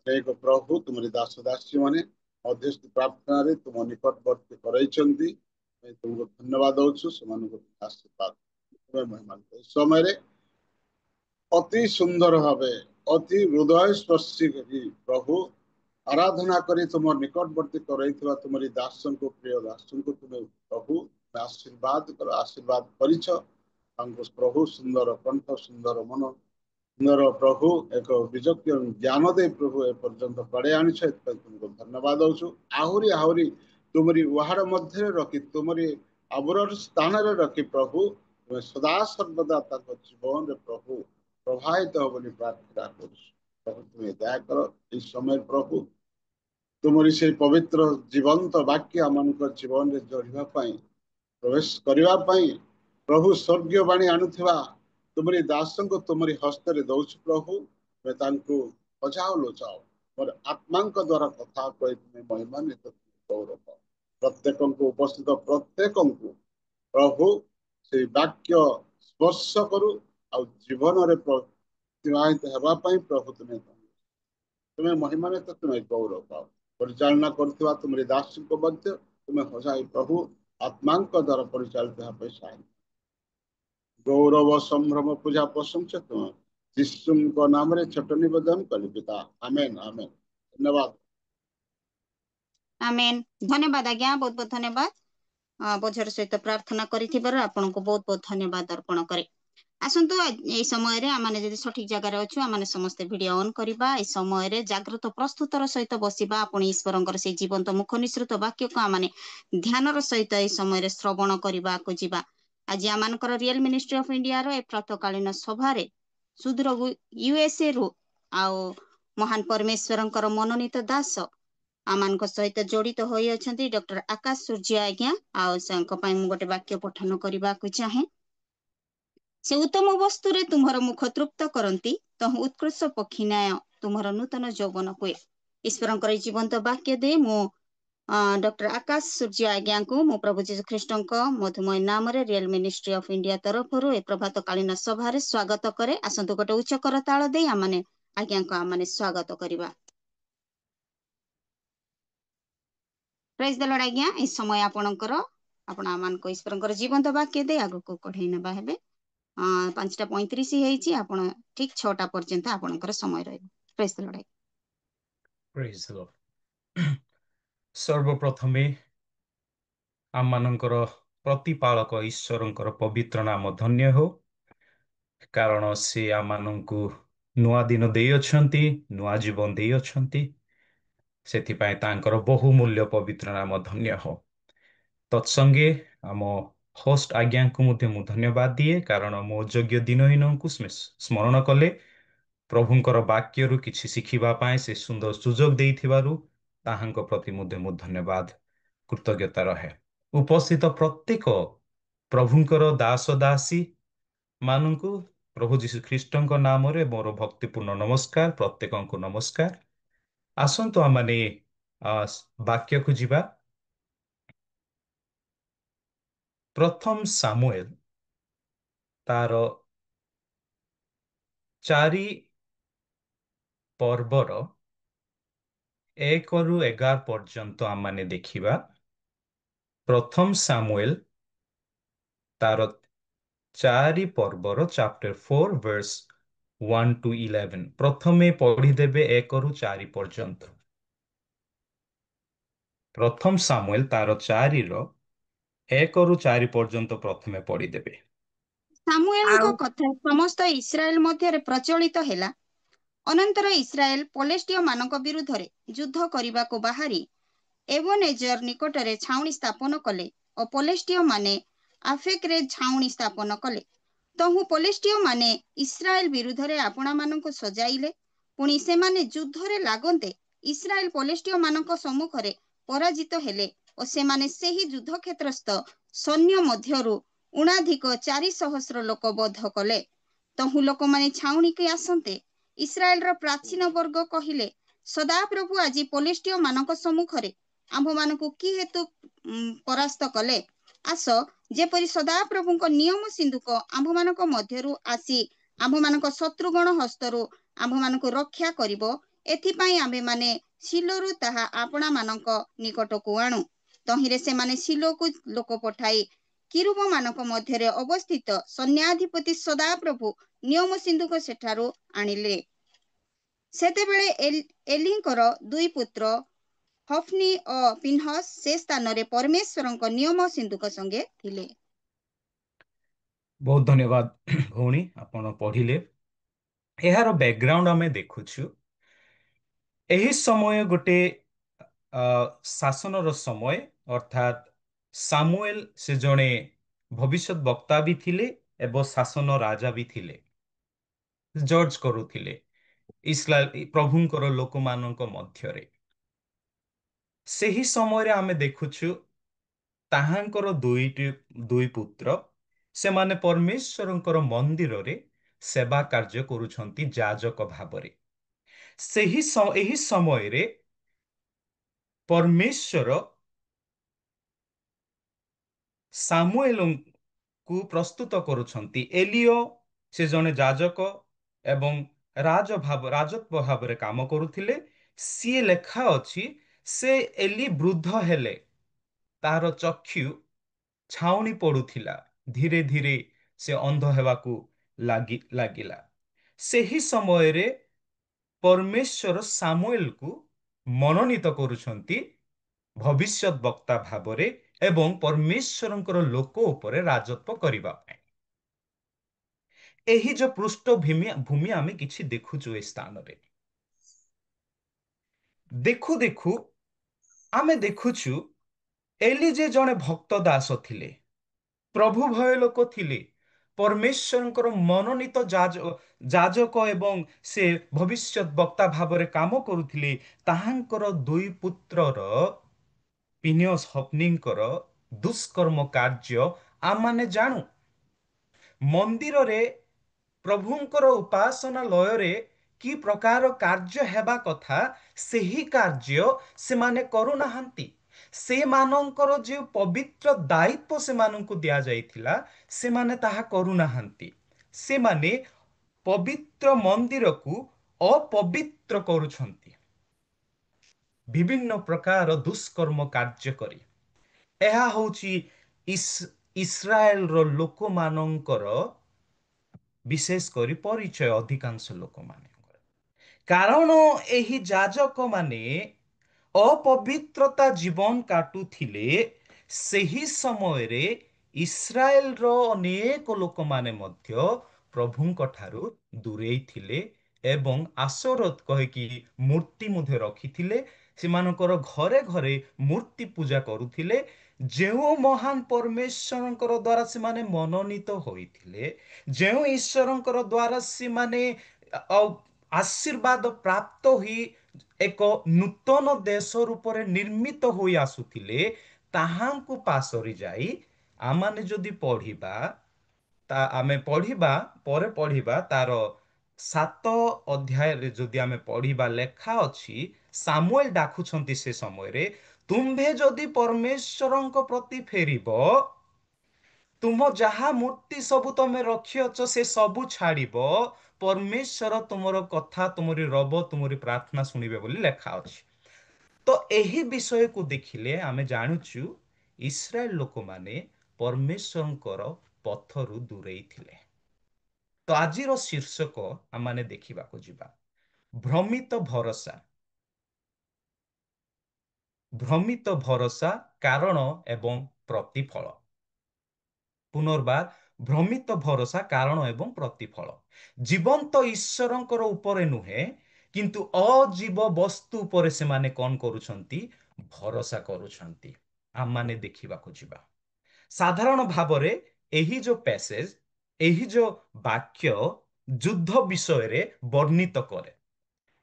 ଏକ ପ୍ରଭୁ ତୁମରି ଦାସ ଦାସୀ ମାନେ ମଧ୍ୟସ୍ଥି ପ୍ରାର୍ଥନାରେ ତୁମ ନିକଟବର୍ତ୍ତୀ କରାଇଛନ୍ତି। ତୁମକୁ ଧନ୍ୟବାଦ ଦଉଛୁ। ସେମାନଙ୍କୁ ଆଶୀର୍ବାଦ ଏ ସମୟରେ ଅତି ସୁନ୍ଦର ଭାବେ ଅତି ହୃଦୟସ୍ପର୍ଶୀ କରି ପ୍ରଭୁ ଆରାଧନା କରି ତୁମ ନିକଟବର୍ତ୍ତୀ କରାଇଥିବା ତୁମରି ଦାସଙ୍କୁ ପ୍ରିୟ ଦାସଙ୍କୁ ତୁମେ ପ୍ରଭୁ ଆଶୀର୍ବାଦ କର, ଆଶୀର୍ବାଦ କରିଛ। ତାଙ୍କୁ ପ୍ରଭୁ ସୁନ୍ଦର କଣ୍ଠ, ସୁନ୍ଦର ମନ, ସୁନ୍ଦର ପ୍ରଭୁ ଏକ ବିଯୋଗ୍ୟ ଜ୍ଞାନ ଦେଇ ପ୍ରଭୁ ଏପର୍ଯ୍ୟନ୍ତ ବଢ଼େଇ ଆଣିଛ, ଏଥିପାଇଁ ତୁମକୁ ଧନ୍ୟବାଦ ଦଉଛୁ। ଆହୁରି ଆହୁରି ତୁମରି ଉହାଡ଼ ମଧ୍ୟରେ ରଖି, ତୁମରି ଆବରଣ ସ୍ଥାନରେ ରଖି ପ୍ରଭୁ ତୁମେ ସଦା ସର୍ବଦା ତାଙ୍କ ଜୀବନରେ ପ୍ରଭୁ ପ୍ରବାହିତ ହବ ବୋଲି ପ୍ରାର୍ଥନା କରୁଛୁ। ପ୍ରଭୁ ତୁମେ ଦୟାକର ଏହି ସମୟ ପ୍ରଭୁ ତୁମରି ସେଇ ପବିତ୍ର ଜୀବନ୍ତ ବାକ୍ୟ ଆମମାନଙ୍କ ଜୀବନରେ ଯୋଡ଼ିବା ପାଇଁ, ପ୍ରବେଶ କରିବା ପାଇଁ ପ୍ରଭୁ ସ୍ୱର୍ଗୀୟ ବାଣୀ ଆଣୁଥିବା ତୁମରି ଦାସଙ୍କୁ ତୁମରି ହସ୍ତରେ ଦଉଛୁ ପ୍ରଭୁ। ତୁମେ ତାଙ୍କୁ ବଜାଅ ଲୋଚାଅ, ମୋର ଆତ୍ମାଙ୍କ ଦ୍ୱାରା କଥା କହି ତୁମେ ମହିମାନ୍ୱିତ ଗୌରବ ପ୍ରତ୍ୟେକଙ୍କୁ ଉପସ୍ଥିତ ପ୍ରତ୍ୟେକଙ୍କୁ ପ୍ରଭୁ ସେଇ ବାକ୍ୟ ସ୍ପର୍ଶ କରୁ, ଆଉ ଜୀବନରେ ପ୍ରତିବାହିତ ହେବା ପାଇଁ ପ୍ରଭୁ ତୁମେ ମହିମାନ୍ୱିତ, ତୁମେ ଗୌରବ ପାଅ। ପରିଚାଳନା କରୁଥିବା ତୁମରି ଦାସଙ୍କୁ ମଧ୍ୟ ତୁମେ ହଜାଇ ପ୍ରଭୁ ଆତ୍ମାଙ୍କ ଦ୍ୱାରା ପରିଚାଳିତ ହେବା ପାଇଁ ସାହାଯ୍ୟ। ଗୌରବ ସମ୍ଭ୍ରମ ପୂଜା ପ୍ରଶଂସା ତୁମ ଯୀଶୁଙ୍କ ନାମରେ ଛୋଟ ନିବେଦନ କଲି ପିତା, ଆମେନ୍ ଆମେନ୍। ଧନ୍ୟବାଦ। ଆମେନ୍। ଧନ୍ୟବାଦ ଆଜ୍ଞା, ବହୁତ ବହୁତ ଧନ୍ୟବାଦ। ବୋଝର ସହିତ ପ୍ରାର୍ଥନା କରିଥିବାରୁ ଆପଣଙ୍କୁ ବହୁତ ବହୁତ ଧନ୍ୟବାଦ ଅର୍ପଣ କରେ। ଆସନ୍ତୁ ଏଇ ସମୟରେ ଆମେ ଯଦି ସଠିକ ଜାଗାରେ ଅଛୁ, ଆମେ ସମସ୍ତେ ଭିଡିଓ ଅନ୍ କରିବା। এই ସମୟରେ ଜାଗ୍ରତ ପ୍ରସ୍ତୁତର ସହିତ ବସିବା। ଆପଣ ଈଶ୍ୱରଙ୍କର ସେଇ ଜୀବନ୍ତ ମୁଖ ନିସୃତ ବାକ୍ୟକୁ ଆମେ ଧ୍ୟାନର ସହିତ এই ସମୟରେ ଶ୍ରବଣ କରିବାକୁ ଯିବା। ଆଜି ଆମମାନଙ୍କର ରିଏଲ ମିନିଷ୍ଟ୍ରି ଅଫ ଇଣ୍ଡିଆର ଏ ପ୍ରାତଃକାଳୀନ ସଭାରେ ସୁଦୂର ୟୁଏସଏ ରୁ ଆଉ ମହାନ ପରମେଶ୍ୱରଙ୍କର ମନୋନୀତ ଦାସ ଆମମାନଙ୍କ ସହିତ ଜଡିତ ହୋଇ ଅଛନ୍ତି ଡକ୍ଟର ଆକାଶ ସୂର୍ଯ୍ୟ ଆଜ୍ଞା। ଆଉ ତାଙ୍କ ପାଇଁ ମୁଁ ଗୋଟେ ବାକ୍ୟ ପଠନ କରିବାକୁ ଚାହେଁ। ସେ ଉତ୍ତମ ବସ୍ତୁରେ ତୁମର ମୁଖ ତୃପ୍ତ କରନ୍ତି, ତହୁ ଉତ୍କୃଷ୍ଟ ପକ୍ଷୀ ନ୍ୟାୟ ତୁମର ନୂତନ ଯୌବନ ହୁଏ। ଈଶ୍ୱରଙ୍କର ଏଇ ଜୀବନ୍ତ ବାକ୍ୟ ଦେଇ ମୁଁ ଡକ୍ଟର ଆକାଶ ସୂର୍ଯ୍ୟ ଆଜ୍ଞାଙ୍କୁ ମୁଁ ପ୍ରଭୁ ଯୀଶୁ ଖ୍ରୀଷ୍ଟଙ୍କ ମଧୁମୟ ନାମରେ ରିଏଲ ମିନିଷ୍ଟ୍ରି ଅଫ ଇଣ୍ଡିଆ ତରଫରୁ ଏ ପ୍ରଭାତ କାଳୀନ ସଭାରେ ସ୍ୱାଗତ କରେ। ଆସନ୍ତୁ ଗୋଟେ ଉଚ୍ଚ କରତାଳ ଦେଇ ଆମମାନେ ଆଜ୍ଞାଙ୍କୁ ଆମମାନେ ସ୍ୱାଗତ କରିବା। ପ୍ରେଜ ଦ ଲର୍ଡ ଆଜ୍ଞା। এই ସମୟ ଆପଣଙ୍କର, ଆପଣ ଆମମାନଙ୍କ ଈଶ୍ୱରଙ୍କର ଜୀବନ୍ତ ବାକ୍ୟ ଦେଇ ଆଗକୁ କଢେଇ ନେବା ହେବେ। 5:35 ହେଇଛି, ଆପଣ ଠିକ 6ଟା ପର୍ଯ୍ୟନ୍ତ ଆପଣଙ୍କର ସମୟ ରହିବ। ପ୍ରେଜ ଦ ଲର୍ଡ। ପ୍ରେଜ ଦ ଲର୍ଡ। ସର୍ବପ୍ରଥମେ ଆମମାନଙ୍କର ପ୍ରତିପାଳକ ଈଶ୍ୱରଙ୍କର ପବିତ୍ର ନାମ ଧନ୍ୟ ହେଉ, କାରଣ ସେ ଆମମାନଙ୍କୁ ନୂଆ ଦିନ ଦେଇଅଛନ୍ତି, ନୂଆ ଜୀବନ ଦେଇଅଛନ୍ତି। ସେଥିପାଇଁ ତାଙ୍କର ବହୁମୂଲ୍ୟ ପବିତ୍ର ନାମ ଧନ୍ୟ ହେଉ। ତତ୍ସଙ୍ଗେ ଆମ ହୋଷ୍ଟ ଆଜ୍ଞାଙ୍କୁ ମଧ୍ୟ ମୁଁ ଧନ୍ୟବାଦ ଦିଏ, କାରଣ ମୋ ଯୋଗ୍ୟ ଦିନହୀନଙ୍କୁ ସ୍ମରଣ କଲେ ପ୍ରଭୁଙ୍କର ବାକ୍ୟରୁ କିଛି ଶିଖିବା ପାଇଁ ସେ ସୁନ୍ଦର ସୁଯୋଗ ଦେଇଥିବାରୁ ତାହାଙ୍କ ପ୍ରତି ମଧ୍ୟ ମୁଁ ଧନ୍ୟବାଦ କୃତଜ୍ଞତା ରହେ। ଉପସ୍ଥିତ ପ୍ରତ୍ୟେକ ପ୍ରଭୁଙ୍କର ଦାସ ଦାସୀ ମାନଙ୍କୁ ପ୍ରଭୁ ଯୀଶୁ ଖ୍ରୀଷ୍ଟଙ୍କ ନାମରେ ମୋର ଭକ୍ତିପୂର୍ଣ୍ଣ ନମସ୍କାର, ପ୍ରତ୍ୟେକଙ୍କୁ ନମସ୍କାର। ଆସନ୍ତୁ ଆମମାନେ ବାକ୍ୟକୁ ଯିବା। ପ୍ରଥମ ସାମୁଏଲ ତାର 4 ପର୍ବର 1ରୁ 11 ପର୍ଯ୍ୟନ୍ତ ଆମମାନେ ଦେଖିବା। ପ୍ରଥମ ସାମୁଏଲ ତାର 4 ପର୍ବର ଚାପ୍ଟର 4 ଭର୍ସ 1 to 11। ପ୍ରଥମେ ପଢିଦେବେ 1ରୁ 4 ପର୍ଯ୍ୟନ୍ତ। ପ୍ରଥମ ସାମୁଏଲ ତାର 4ର 1ରୁ 4 ପର୍ଯ୍ୟନ୍ତ ପ୍ରଥମେ ପଢିଦେବେ। ସାମୁଏଲଙ୍କ କଥା ସମସ୍ତ ଇସ୍ରାଏଲ ମଧ୍ୟରେ ପ୍ରଚଳିତ ହେଲା। ଅନନ୍ତର ଇସ୍ରାଏଲ ପଲେଷ୍ଟୀୟ ମାନଙ୍କ ବିରୁଦ୍ଧରେ ଯୁଦ୍ଧ କରିବାକୁ ବାହାରି ଏବନେଜର ନିକଟରେ ଛାଉଣି ସ୍ଥାପନ କଲେ ଓ ପଲେଷ୍ଟୀୟ ମାନେ ଆଫେକରେ ଛାଉଣି ସ୍ଥାପନ କଲେ। ତହୁ ପଲେଷ୍ଟୀୟ ମାନେ ଇସ୍ରାଏଲ ବିରୁଦ୍ଧରେ ଆପଣାମାନଙ୍କୁ ସଜାଇଲେ। ପୁଣି ସେମାନେ ଯୁଦ୍ଧରେ ଲାଗନ୍ତେ ଇସ୍ରାଏଲ ପଲେଷ୍ଟୀୟ ମାନଙ୍କ ସମ୍ମୁଖରେ ପରାଜିତ ହେଲେ ଓ ସେମାନେ ସେହି ଯୁଦ୍ଧକ୍ଷେତ୍ରସ୍ଥ ସୈନ୍ୟ ମଧ୍ୟରୁ ଉଣାଧିକ 400 ଲୋକ ବଧ କଲେ। ତହୁ ଲୋକମାନେ ଛାଉଣିକି ଆସନ୍ତେ ଇସ୍ରାଏଲର ପ୍ରାଚୀନ ବର୍ଗ କହିଲେ, ସଦାପ୍ରଭୁ ଆଜି ପଲେଷ୍ଟୀୟ ମାନଙ୍କ ସମ୍ମୁଖରେ ଆମ୍ଭମାନଙ୍କୁ କି ହେତୁ ପରାସ୍ତ କଲେ? ଆସ, ଯେପରି ସଦାପ୍ରଭୁଙ୍କ ନିୟମ ସିନ୍ଦୁକ ଆମ୍ଭମାନଙ୍କ ମଧ୍ୟରୁ ଆସି ଆମ୍ଭମାନଙ୍କ ଶତ୍ରୁଗଣ ହସ୍ତରୁ ଆମ୍ଭମାନଙ୍କୁ ରକ୍ଷା କରିବ, ଏଥିପାଇଁ ଆମ୍ଭେମାନେ ଶିଲୋରୁ ତାହା ଆପଣାମାନଙ୍କ ନିକଟକୁ ଆଣୁ। ତହିଁରେ ସେମାନେ ଶିଲୋକୁ ଲୋକ ପଠାଇ କିରୁବ ମାନଙ୍କ ମଧ୍ୟରେ ଅବସ୍ଥିତ ସୈନ୍ୟାଧିପତି ସଦାପ୍ରଭୁ ନିୟମ ସିନ୍ଦୁକ ସେଠାରୁ ଆଣିଲେ। ସେତେବେଳେ ଏଲିଙ୍କର 2 ପୁତ୍ର ହଫନି ଓ ପିନହସ ସେ ସ୍ଥାନରେ ପରମେଶ୍ୱରଙ୍କ ନିୟମ ସିନ୍ଦୁକ ସଙ୍ଗେ ଥିଲେ। ବହୁତ ଧନ୍ୟବାଦ ଭଉଣୀ, ଆପଣ ପଢିଲେ। ଏହାର ବ୍ୟାକଗ୍ରାଉଣ୍ଡ ଆମେ ଦେଖୁଛୁ। ଏହି ସମୟ ଗୋଟେ ଶାସନର ସମୟ, ଅର୍ଥାତ୍ ସାମୁଏଲ ସେ ଜଣେ ଭବିଷ୍ୟତ ବକ୍ତା ବି ଥିଲେ ଏବଂ ଶାସନ ରାଜା ବି ଥିଲେ, ଜଜ୍ କରୁଥିଲେ ଇସ୍ରାଏଲ ପ୍ରଭୁଙ୍କର ଲୋକମାନଙ୍କ ମଧ୍ୟରେ। ସେହି ସମୟରେ ଆମେ ଦେଖୁଛୁ ତାହାଙ୍କର ଦୁଇ ପୁତ୍ର, ସେମାନେ ପରମେଶ୍ୱରଙ୍କର ମନ୍ଦିରରେ ସେବା କାର୍ଯ୍ୟ କରୁଛନ୍ତି ଯାଜକ ଭାବରେ। ଏହି ସମୟରେ ପରମେଶ୍ୱର ସାମୁଏଲଙ୍କୁ ପ୍ରସ୍ତୁତ କରୁଛନ୍ତି। ଏଲିଓ ସେ ଜଣେ ଯାଜକ ଏବଂ ରାଜତ୍ୱ ଭାବରେ କାମ କରୁଥିଲେ। ସିଏ ଲେଖା ଅଛି, ସେ ଏଲି ବୃଦ୍ଧ ହେଲେ ତାହାର ଚକ୍ଷୁ ଛାଉଣି ପଡୁଥିଲା, ଧୀରେ ଧୀରେ ସେ ଅନ୍ଧ ହେବାକୁ ଲାଗିଲା। ସେହି ସମୟରେ ପରମେଶ୍ୱର ସାମୁଏଲକୁ ମନୋନୀତ କରୁଛନ୍ତି ଭବିଷ୍ୟତ ବକ୍ତା ଭାବରେ ଏବଂ ପରମେଶ୍ୱରଙ୍କର ଲୋକ ଉପରେ ରାଜତ୍ୱ କରିବା ପାଇଁ। ଏହି ଯୋଉ ପୃଷ୍ଠଭୂମି ଆମେ କିଛି ଦେଖୁଛୁ ଏ ସ୍ଥାନରେ। ଦେଖୁ ଦେଖୁ ଆମେ ଦେଖୁଛୁ ଏଲି ଯେ ଜଣେ ଭକ୍ତ ଦାସ ଥିଲେ, ପ୍ରଭୁ ଭୟ ଲୋକ ଥିଲେ, ପରମେଶ୍ୱରଙ୍କର ମନୋନୀତ ଯାଜକ ଏବଂ ସେ ଭବିଷ୍ୟତ ବକ୍ତା ଭାବରେ କାମ କରୁଥିଲେ। ତାହାଙ୍କର ଦୁଇ ପୁତ୍ରର ପିନିୟସ୍ ହଫନିଙ୍କର ଦୁଷ୍କର୍ମ କାର୍ଯ୍ୟ ଆମମାନେ ଜାଣୁ। ମନ୍ଦିରରେ ପ୍ରଭୁଙ୍କର ଉପାସନାଲୟରେ କି ପ୍ରକାର କାର୍ଯ୍ୟ ହେବା କଥା ସେହି କାର୍ଯ୍ୟ ସେମାନେ କରୁନାହାନ୍ତି। ସେମାନଙ୍କର ଯେଉଁ ପବିତ୍ର ଦାୟିତ୍ୱ ସେମାନଙ୍କୁ ଦିଆଯାଇଥିଲା ସେମାନେ ତାହା କରୁନାହାନ୍ତି। ସେମାନେ ପବିତ୍ର ମନ୍ଦିରକୁ ଅପବିତ୍ର କରୁଛନ୍ତି ବିଭିନ୍ନ ପ୍ରକାର ଦୁଷ୍କର୍ମ କାର୍ଯ୍ୟ କରି। ଏହା ହେଉଛି ଇସ୍ରାଏଲର ଲୋକମାନଙ୍କର ବିଶେଷ କରି ପରିଚୟ, ଅଧିକାଂଶ ଲୋକମାନଙ୍କର। କାରଣ ଏହି ଯାଜକ ମାନେ ଅପବିତ୍ରତା ଜୀବନ କାଟୁଥିଲେ, ସେହି ସମୟରେ ଇସ୍ରାଏଲର ଅନେକ ଲୋକମାନେ ମଧ୍ୟ ପ୍ରଭୁଙ୍କ ଠାରୁ ଦୂରେଇ ଥିଲେ ଏବଂ ଆଶୋରତ କହିକି ମୂର୍ତ୍ତି ମଧ୍ୟ ରଖିଥିଲେ। ସେମାନଙ୍କର ଘରେ ଘରେ ମୂର୍ତ୍ତି ପୂଜା କରୁଥିଲେ। ଯେଉଁ ମହାନ ପରମେଶ୍ୱରଙ୍କର ଦ୍ୱାରା ସେମାନେ ମନୋନୀତ ହୋଇଥିଲେ, ଯେଉଁ ଈଶ୍ୱରଙ୍କର ଦ୍ୱାରା ସେମାନେ ଆଶୀର୍ବାଦ ପ୍ରାପ୍ତ ହୋଇ ଏକ ନୂତନ ଦେଶ ରୂପରେ ନିର୍ମିତ ହୋଇ ଆସୁଥିଲେ, ତାହାଙ୍କୁ ପାଶୋରି ଯାଇ ଆମମାନେ ଯଦି ପଢିବା, ଆମେ ପରେ ପଢିବା ତାର 7 ଅଧ୍ୟାୟରେ ଯଦି ଆମେ ପଢିବା, ଲେଖା ଅଛି ସାମୁଏଲ ଡାକୁଛନ୍ତି ସେ ସମୟରେ, ତୁମ୍ଭେ ଯଦି ପରମେଶ୍ୱରଙ୍କ ପ୍ରତି ଫେରିବ, ତୁମ ଯାହା ମୂର୍ତ୍ତି ସବୁ ତମେ ରଖିଅଛ ସେ ସବୁ ଛାଡିବ, ପରମେଶ୍ୱର ତୁମର କଥା, ତୁମରି ରବ, ତୁମରି ପ୍ରାର୍ଥନା ଶୁଣିବେ ବୋଲି ଲେଖା ଅଛି। ତ ଏହି ବିଷୟକୁ ଦେଖିଲେ ଆମେ ଜାଣୁଛୁ ଇସ୍ରାଏଲ ଲୋକମାନେ ପରମେଶ୍ୱରଙ୍କର ପଥରୁ ଦୂରେଇ ଥିଲେ। ତ ଆଜିର ଶୀର୍ଷକ ଆମମାନେ ଦେଖିବାକୁ ଯିବା, ଭ୍ରମିତ ଭରସା। ଭ୍ରମିତ ଭରସା, କାରଣ ଏବଂ ପ୍ରତିଫଳ। ପୁନର୍ବାର, ଭ୍ରମିତ ଭରସା, କାରଣ ଏବଂ ପ୍ରତିଫଳ। ଜୀବନ୍ତ ଈଶ୍ୱରଙ୍କର ଉପରେ ନୁହେଁ, କିନ୍ତୁ ଅଜୀବ ବସ୍ତୁ ଉପରେ ସେମାନେ କଣ କରୁଛନ୍ତି? ଭରସା କରୁଛନ୍ତି। ଆମମାନେ ଦେଖିବାକୁ ଯିବା। ସାଧାରଣ ଭାବରେ ଏହି ଯୋଉ ପ୍ୟାସେଜ, ଏହି ଯୋଉ ବାକ୍ୟ ଯୁଦ୍ଧ ବିଷୟରେ ବର୍ଣ୍ଣିତ କରେ।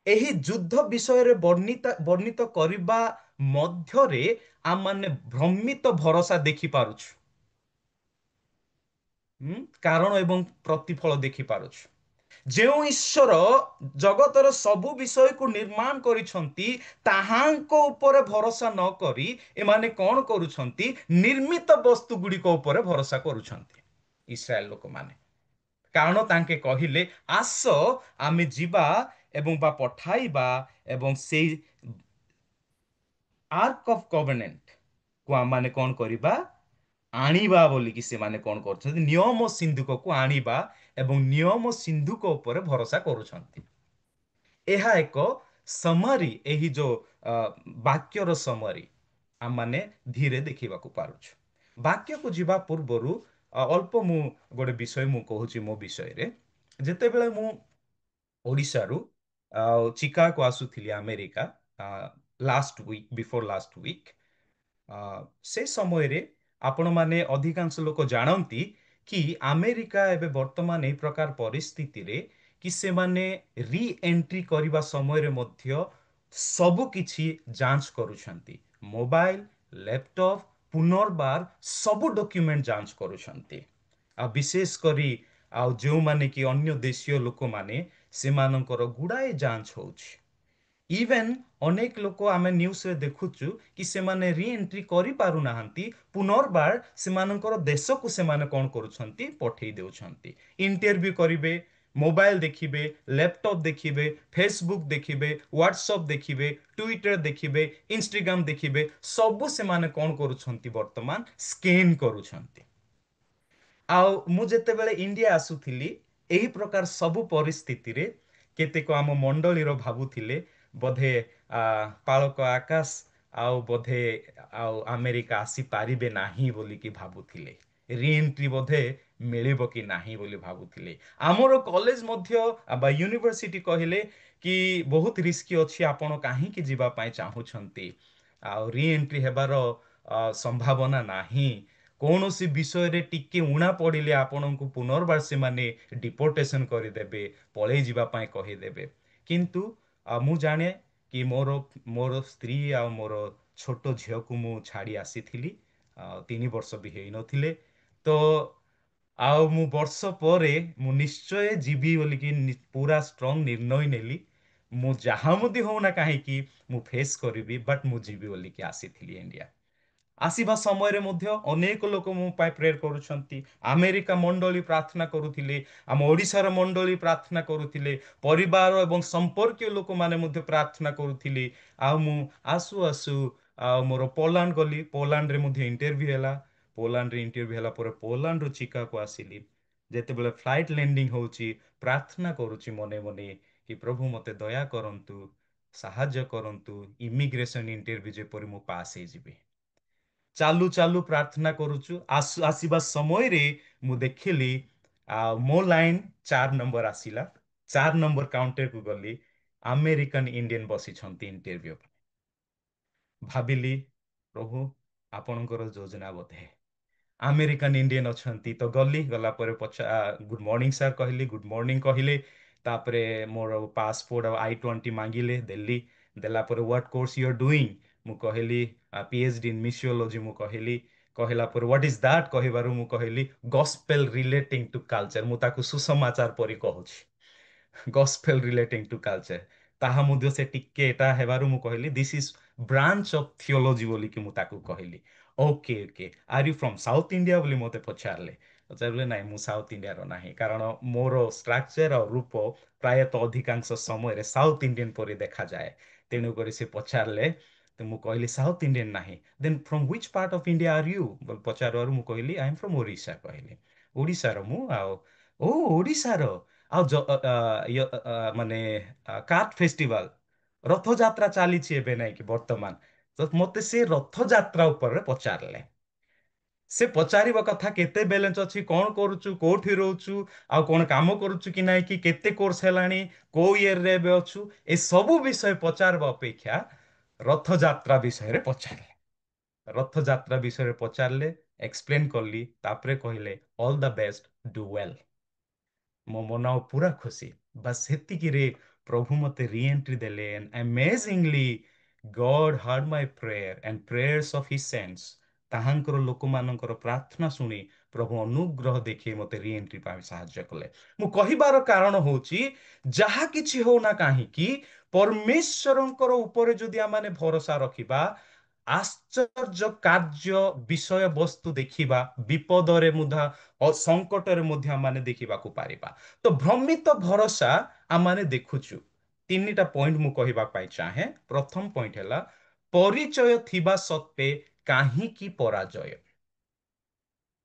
ଏହି ଯୁଦ୍ଧ ବିଷୟରେ ବର୍ଣ୍ଣିତ କରିବା ମଧ୍ୟରେ ଆମମାନେ ଭ୍ରମିତ ଭରସା ଦେଖିପାରୁଛୁ, କାରଣ ଏବଂ ପ୍ରତିଫଳ ଦେଖିପାରୁଛୁ। ଯେଉଁ ଈଶ୍ୱର ଜଗତର ସବୁ ବିଷୟକୁ ନିର୍ମାଣ କରିଛନ୍ତି, ତାହାଙ୍କ ଉପରେ ଭରସା ନ କରି ଏମାନେ କଣ କରୁଛନ୍ତି? ନିର୍ମିତ ବସ୍ତୁ ଗୁଡ଼ିକ ଉପରେ ଭରସା କରୁଛନ୍ତି ଇସ୍ରାଏଲ ଲୋକମାନେ। କାରଣ ତାଙ୍କେ କହିଲେ, ଆସ ଆମେ ଯିବା ଏବଂ ବା ପଠାଇବା ଏବଂ ସେଇ ଆର୍କ ଅଫ୍ କଭେନେଣ୍ଟ କୁ ଆମମାନେ କଣ କରିବା? ଆଣିବା ବୋଲିକି ସେମାନେ କଣ କରୁଛନ୍ତି? ନିୟମ ସିନ୍ଧୁକକୁ ଆଣିବା ଏବଂ ନିୟମ ସିନ୍ଧୁକ ଉପରେ ଭରସା କରୁଛନ୍ତି। ଏହା ଏକ ସମରି, ଏହି ଯୋଉ ବାକ୍ୟର ସମରି ଆମମାନେ ଧୀରେ ଦେଖିବାକୁ ପାରୁଛୁ। ବାକ୍ୟକୁ ଯିବା ପୂର୍ବରୁ ଅଳ୍ପ ମୁଁ ଗୋଟେ ବିଷୟ କହୁଛି ମୋ ବିଷୟରେ। ଯେତେବେଳେ ମୁଁ ଓଡ଼ିଶାରୁ ଚିକାଗୋ ଆସୁଥିଲି America last week before last week. ସେ ସମୟରେ ଆପଣମାନେ ଅଧିକାଂଶ ଲୋକ ଜାଣନ୍ତି କି ଆମେରିକା ଏବେ ବର୍ତ୍ତମାନ ଏହି ପ୍ରକାର ପରିସ୍ଥିତିରେ କି ସେମାନେ ରି ଏଣ୍ଟ୍ରି କରିବା ସମୟରେ ମଧ୍ୟ ସବୁ କିଛି ଯାଞ୍ଚ କରୁଛନ୍ତି। ମୋବାଇଲ, ଲ୍ୟାପଟପ୍, ପୁନର୍ବାର ସବୁ ଡକ୍ୟୁମେଣ୍ଟ ଯାଞ୍ଚ କରୁଛନ୍ତି। ଆଉ ବିଶେଷ କରି ଯେଉଁମାନେ କି ଅନ୍ୟ ଦେଶୀୟ ଲୋକମାନେ ସେମାନଙ୍କର ଗୁଡ଼ାଏ ଯାଞ୍ଚ ହଉଛି। ଇଭେନ୍ ଅନେକ ଲୋକ ଆମେ ନ୍ୟୁଜରେ ଦେଖୁଛୁ କି ସେମାନେ ରି ଏଣ୍ଟ୍ରି କରିପାରୁନାହାନ୍ତି, ପୁନର୍ବାର ସେମାନଙ୍କର ଦେଶକୁ ସେମାନେ କଣ କରୁଛନ୍ତି ପଠେଇ ଦେଉଛନ୍ତି। ଇଣ୍ଟରଭ୍ୟୁ କରିବେ, ମୋବାଇଲ ଦେଖିବେ, ଲ୍ୟାପଟପ୍ ଦେଖିବେ, ଫେସବୁକ୍ ଦେଖିବେ, ହ୍ୱାଟ୍ସଅପ୍ ଦେଖିବେ, ଟ୍ୱିଟର ଦେଖିବେ, ଇନଷ୍ଟାଗ୍ରାମ ଦେଖିବେ, ସବୁ ସେମାନେ କଣ କରୁଛନ୍ତି ବର୍ତ୍ତମାନ ସ୍କାନ କରୁଛନ୍ତି। ଆଉ ମୁଁ ଯେତେବେଳେ ଇଣ୍ଡିଆ ଆସୁଥିଲି ଏହି ପ୍ରକାର ସବୁ ପରିସ୍ଥିତିରେ କେତେକ ଆମ ମଣ୍ଡଳୀର ଭାବୁଥିଲେ ବୋଧେ ପାଳକ ଆକାଶ ଆଉ ବୋଧେ ଆଉ ଆମେରିକା ଆସିପାରିବେ ନାହିଁ ବୋଲିକି ଭାବୁଥିଲେ। ରିଏଣ୍ଟ୍ରି ବୋଧେ ମିଳିବ କି ନାହିଁ ବୋଲି ଭାବୁଥିଲେ। ଆମର କଲେଜ ମଧ୍ୟ ବା ୟୁନିଭର୍ସିଟି କହିଲେ କି ବହୁତ ରିସ୍କି ଅଛି, ଆପଣ କାହିଁକି ଯିବା ପାଇଁ ଚାହୁଁଛନ୍ତି? ଆଉ ରିଏଣ୍ଟ୍ରି ହେବାର ସମ୍ଭାବନା ନାହିଁ। କୌଣସି ବିଷୟରେ ଟିକେ ଉଣା ପଡ଼ିଲେ ଆପଣଙ୍କୁ ପୁନର୍ବାର ସେମାନେ ଡିପୋର୍ଟେସନ କରିଦେବେ, ପଳେଇ ଯିବା ପାଇଁ କହିଦେବେ। କିନ୍ତୁ ମୁଁ ଜାଣେ କି ମୋର ମୋର ସ୍ତ୍ରୀ ଆଉ ମୋର ଛୋଟ ଝିଅକୁ ମୁଁ ଛାଡ଼ି ଆସିଥିଲି, 3 ବର୍ଷ ବି ହେଇନଥିଲେ। ତ ଆଉ ମୁଁ ବର୍ଷ ପରେ ମୁଁ ନିଶ୍ଚୟ ଯିବି ବୋଲିକି ପୁରା ଷ୍ଟ୍ରଙ୍ଗ ନିର୍ଣ୍ଣୟ ନେଲି। ମୁଁ ଯାହା ମଧ୍ୟ ହଉନା କାହିଁକି ମୁଁ ଫେସ୍ କରିବି, ବଟ୍ ମୁଁ ଯିବି ବୋଲିକି ଆସିଥିଲି ଇଣ୍ଡିଆ। ଆସିବା ସମୟରେ ମଧ୍ୟ ଅନେକ ଲୋକ ମୋ ପାଇଁ ପ୍ରେୟର କରୁଛନ୍ତି। ଆମେରିକା ମଣ୍ଡଳୀ ପ୍ରାର୍ଥନା କରୁଥିଲେ, ଆମ ଓଡ଼ିଶାର ମଣ୍ଡଳୀ ପ୍ରାର୍ଥନା କରୁଥିଲେ, ପରିବାର ଏବଂ ସମ୍ପର୍କୀୟ ଲୋକମାନେ ମଧ୍ୟ ପ୍ରାର୍ଥନା କରୁଥିଲେ। ଆଉ ମୁଁ ଆସୁ ଆସୁ ଆଉ ମୋର ପୋଲାଣ୍ଡ ଗଲି, ପୋଲାଣ୍ଡରେ ମଧ୍ୟ ଇଣ୍ଟରଭ୍ୟୁ ହେଲା। ପୋଲାଣ୍ଡରେ ଇଣ୍ଟରଭ୍ୟୁ ହେଲା ପରେ ପୋଲାଣ୍ଡରୁ ଚିକାଗୋ ଆସିଲି। ଯେତେବେଳେ ଫ୍ଲାଇଟ୍ ଲ୍ୟାଣ୍ଡିଂ ହଉଛି, ପ୍ରାର୍ଥନା କରୁଛି ମନେ ମନେ କି ପ୍ରଭୁ ମୋତେ ଦୟା କରନ୍ତୁ, ସାହାଯ୍ୟ କରନ୍ତୁ, ଇମିଗ୍ରେସନ ଇଣ୍ଟରଭ୍ୟୁ ଯେପରି ମୁଁ ପାସ୍ ହେଇଯିବି। ଚାଲୁ ଚାଲୁ ପ୍ରାର୍ଥନା କରୁଛୁ, ଆସିବା ସମୟରେ ମୁଁ ଦେଖିଲି ମୋ ଲାଇନ୍ 4 ନମ୍ବର ଆସିଲା। 4 ନମ୍ବର କାଉଣ୍ଟରକୁ ଗଲି, ଆମେରିକାନ ଇଣ୍ଡିଆନ ବସିଛନ୍ତି ଇଣ୍ଟରଭ୍ୟୁ। ଭାବିଲି ପ୍ରଭୁ ଆପଣଙ୍କର ଯୋଜନା ବୋଧେ ଆମେରିକାନ ଇଣ୍ଡିଆନ ଅଛନ୍ତି। ତ ଗଲା ପରେ ଗୁଡ୍ ମର୍ଣ୍ଣିଂ ସାର୍ କହିଲି, ଗୁଡ୍ ମର୍ଣ୍ଣିଂ କହିଲେ। ତାପରେ ମୋର ପାସପୋର୍ଟ ଆଉ I-20 ମାଗିଲେ, ଦେଲି। ଦେଲା ପରେ what course you are doing, ମୁଁ କହିଲି PhD ଇନ୍ ମିସିଓଲୋଜି। ମୁଁ କହିଲି, କହିଲା ପରେ ହ୍ୱାଟ ଇଜ ଦ୍ୟାଟ୍ କହିବାରୁ ମୁଁ କହିଲି ଗସ୍ପେଲ ରିଲେଟିଂ ଟୁ କାଲଚର। ମୁଁ ତାକୁ ସୁସମାଚାର ପରି କହୁଛି, ଗସ୍ପେଲ ରିଲେଟିଂ ଟୁ କାଲଚର। ତାହା ମଧ୍ୟ ସେ ଟିକେ ଏଟା ହେବାରୁ ମୁଁ କହିଲି this is branch of theology ବୋଲିକି ମୁଁ ତାକୁ କହିଲି। Okay okay, are you from South India ବୋଲି ମୋତେ ପଚାରିଲେ। ପଚାରିଲେ ନାଇଁ, ମୁଁ ସାଉଥ ଇଣ୍ଡିଆର ନାହିଁ, କାରଣ ମୋର ଷ୍ଟ୍ରକ୍ଚର ଆଉ ରୂପ ପ୍ରାୟତଃ ଅଧିକାଂଶ ସମୟରେ ସାଉଥ ଇଣ୍ଡିଆନ ପରି ଦେଖାଯାଏ। ତେଣୁକରି ସେ ପଚାରିଲେ, ତ ମୁଁ କହିଲି ସାଉଥ ଇଣ୍ଡିଆନ ନାହିଁ। Then from which part of India are you ପଚାରିବାରୁ ମୁଁ କହିଲି ଆଇ ଏମ୍ ଫ୍ରମ୍ ଓଡ଼ିଶା କହିଲି। ଓଡ଼ିଶାର ମୁଁ, ଆଉ ଓ ଓଡ଼ିଶାର, ଆଉ ମାନେ କାର୍ଟ ଫେଷ୍ଟିଭାଲ, ରଥଯାତ୍ରା ଚାଲିଛି ଏବେ ନାଇଁ କି ବର୍ତ୍ତମାନ। ତ ମତେ ସେ ରଥଯାତ୍ରା ଉପରେ ପଚାରିଲେ। ସେ ପଚାରିବା କଥା କେତେ ବାଲାନ୍ସ ଅଛି, କଣ କରୁଛୁ, କୋଉଠି ରହୁଛୁ, ଆଉ କଣ କାମ କରୁଛୁ କି ନାଇଁ, କି କେତେ କୋର୍ସ ହେଲାଣି, କୋଉ ଇୟରରେ ଏବେ ଅଛୁ, ଏ ସବୁ ବିଷୟ ପଚାରିବା ଅପେକ୍ଷା ରଥଯାତ୍ରା ବିଷୟରେ ପଚାରିଲେ। ରଥଯାତ୍ରା ବିଷୟରେ ପଚାରିଲେ, ଏକ୍ସପ୍ଲେନ କଲି, ତାପରେ କହିଲେ all the best, do well. ମୋ ମନ ଆଉ ପୁରା ଖୁସି। ବାସ୍ ସେତିକିରେ ପ୍ରଭୁ ମତେ ରିଏଣ୍ଟ୍ରି ଦେଲେ। Amazingly God heard my prayer and prayers of his saints. ତାହାଙ୍କର ଲୋକମାନଙ୍କର ପ୍ରାର୍ଥନା ଶୁଣି ପ୍ରଭୁ ଅନୁଗ୍ରହ ଦେଖି ମତେ ରିଏଣ୍ଟ୍ରି ପାଇଁ ସାହାଯ୍ୟ କଲେ। ମୁଁ କହିବାର କାରଣ ହଉଛି, ଯାହା କିଛି ହଉନା କାହିଁକି ପରମେଶ୍ୱରଙ୍କର ଉପରେ ଯଦି ଆମେ ଭରସା ରଖିବା, ଆଶ୍ଚର୍ଯ୍ୟ କାର୍ଯ୍ୟ ବିଷୟ ବସ୍ତୁ ଦେଖିବା, ବିପଦରେ ମଧ୍ୟ ସଙ୍କଟରେ ମଧ୍ୟ ଆମେ ଦେଖିବାକୁ ପାରିବା। ତ ଭ୍ରମିତ ଭରସା ଆମେ ଦେଖୁଛୁ। 3ଟା ପଏଣ୍ଟ ମୁଁ କହିବା ପାଇଁ ଚାହେଁ। ପ୍ରଥମ ପଏଣ୍ଟ ହେଲା, ପରିଚୟ ଥିବା ସତ୍ତ୍ୱେ କାହିଁକି ପରାଜୟ।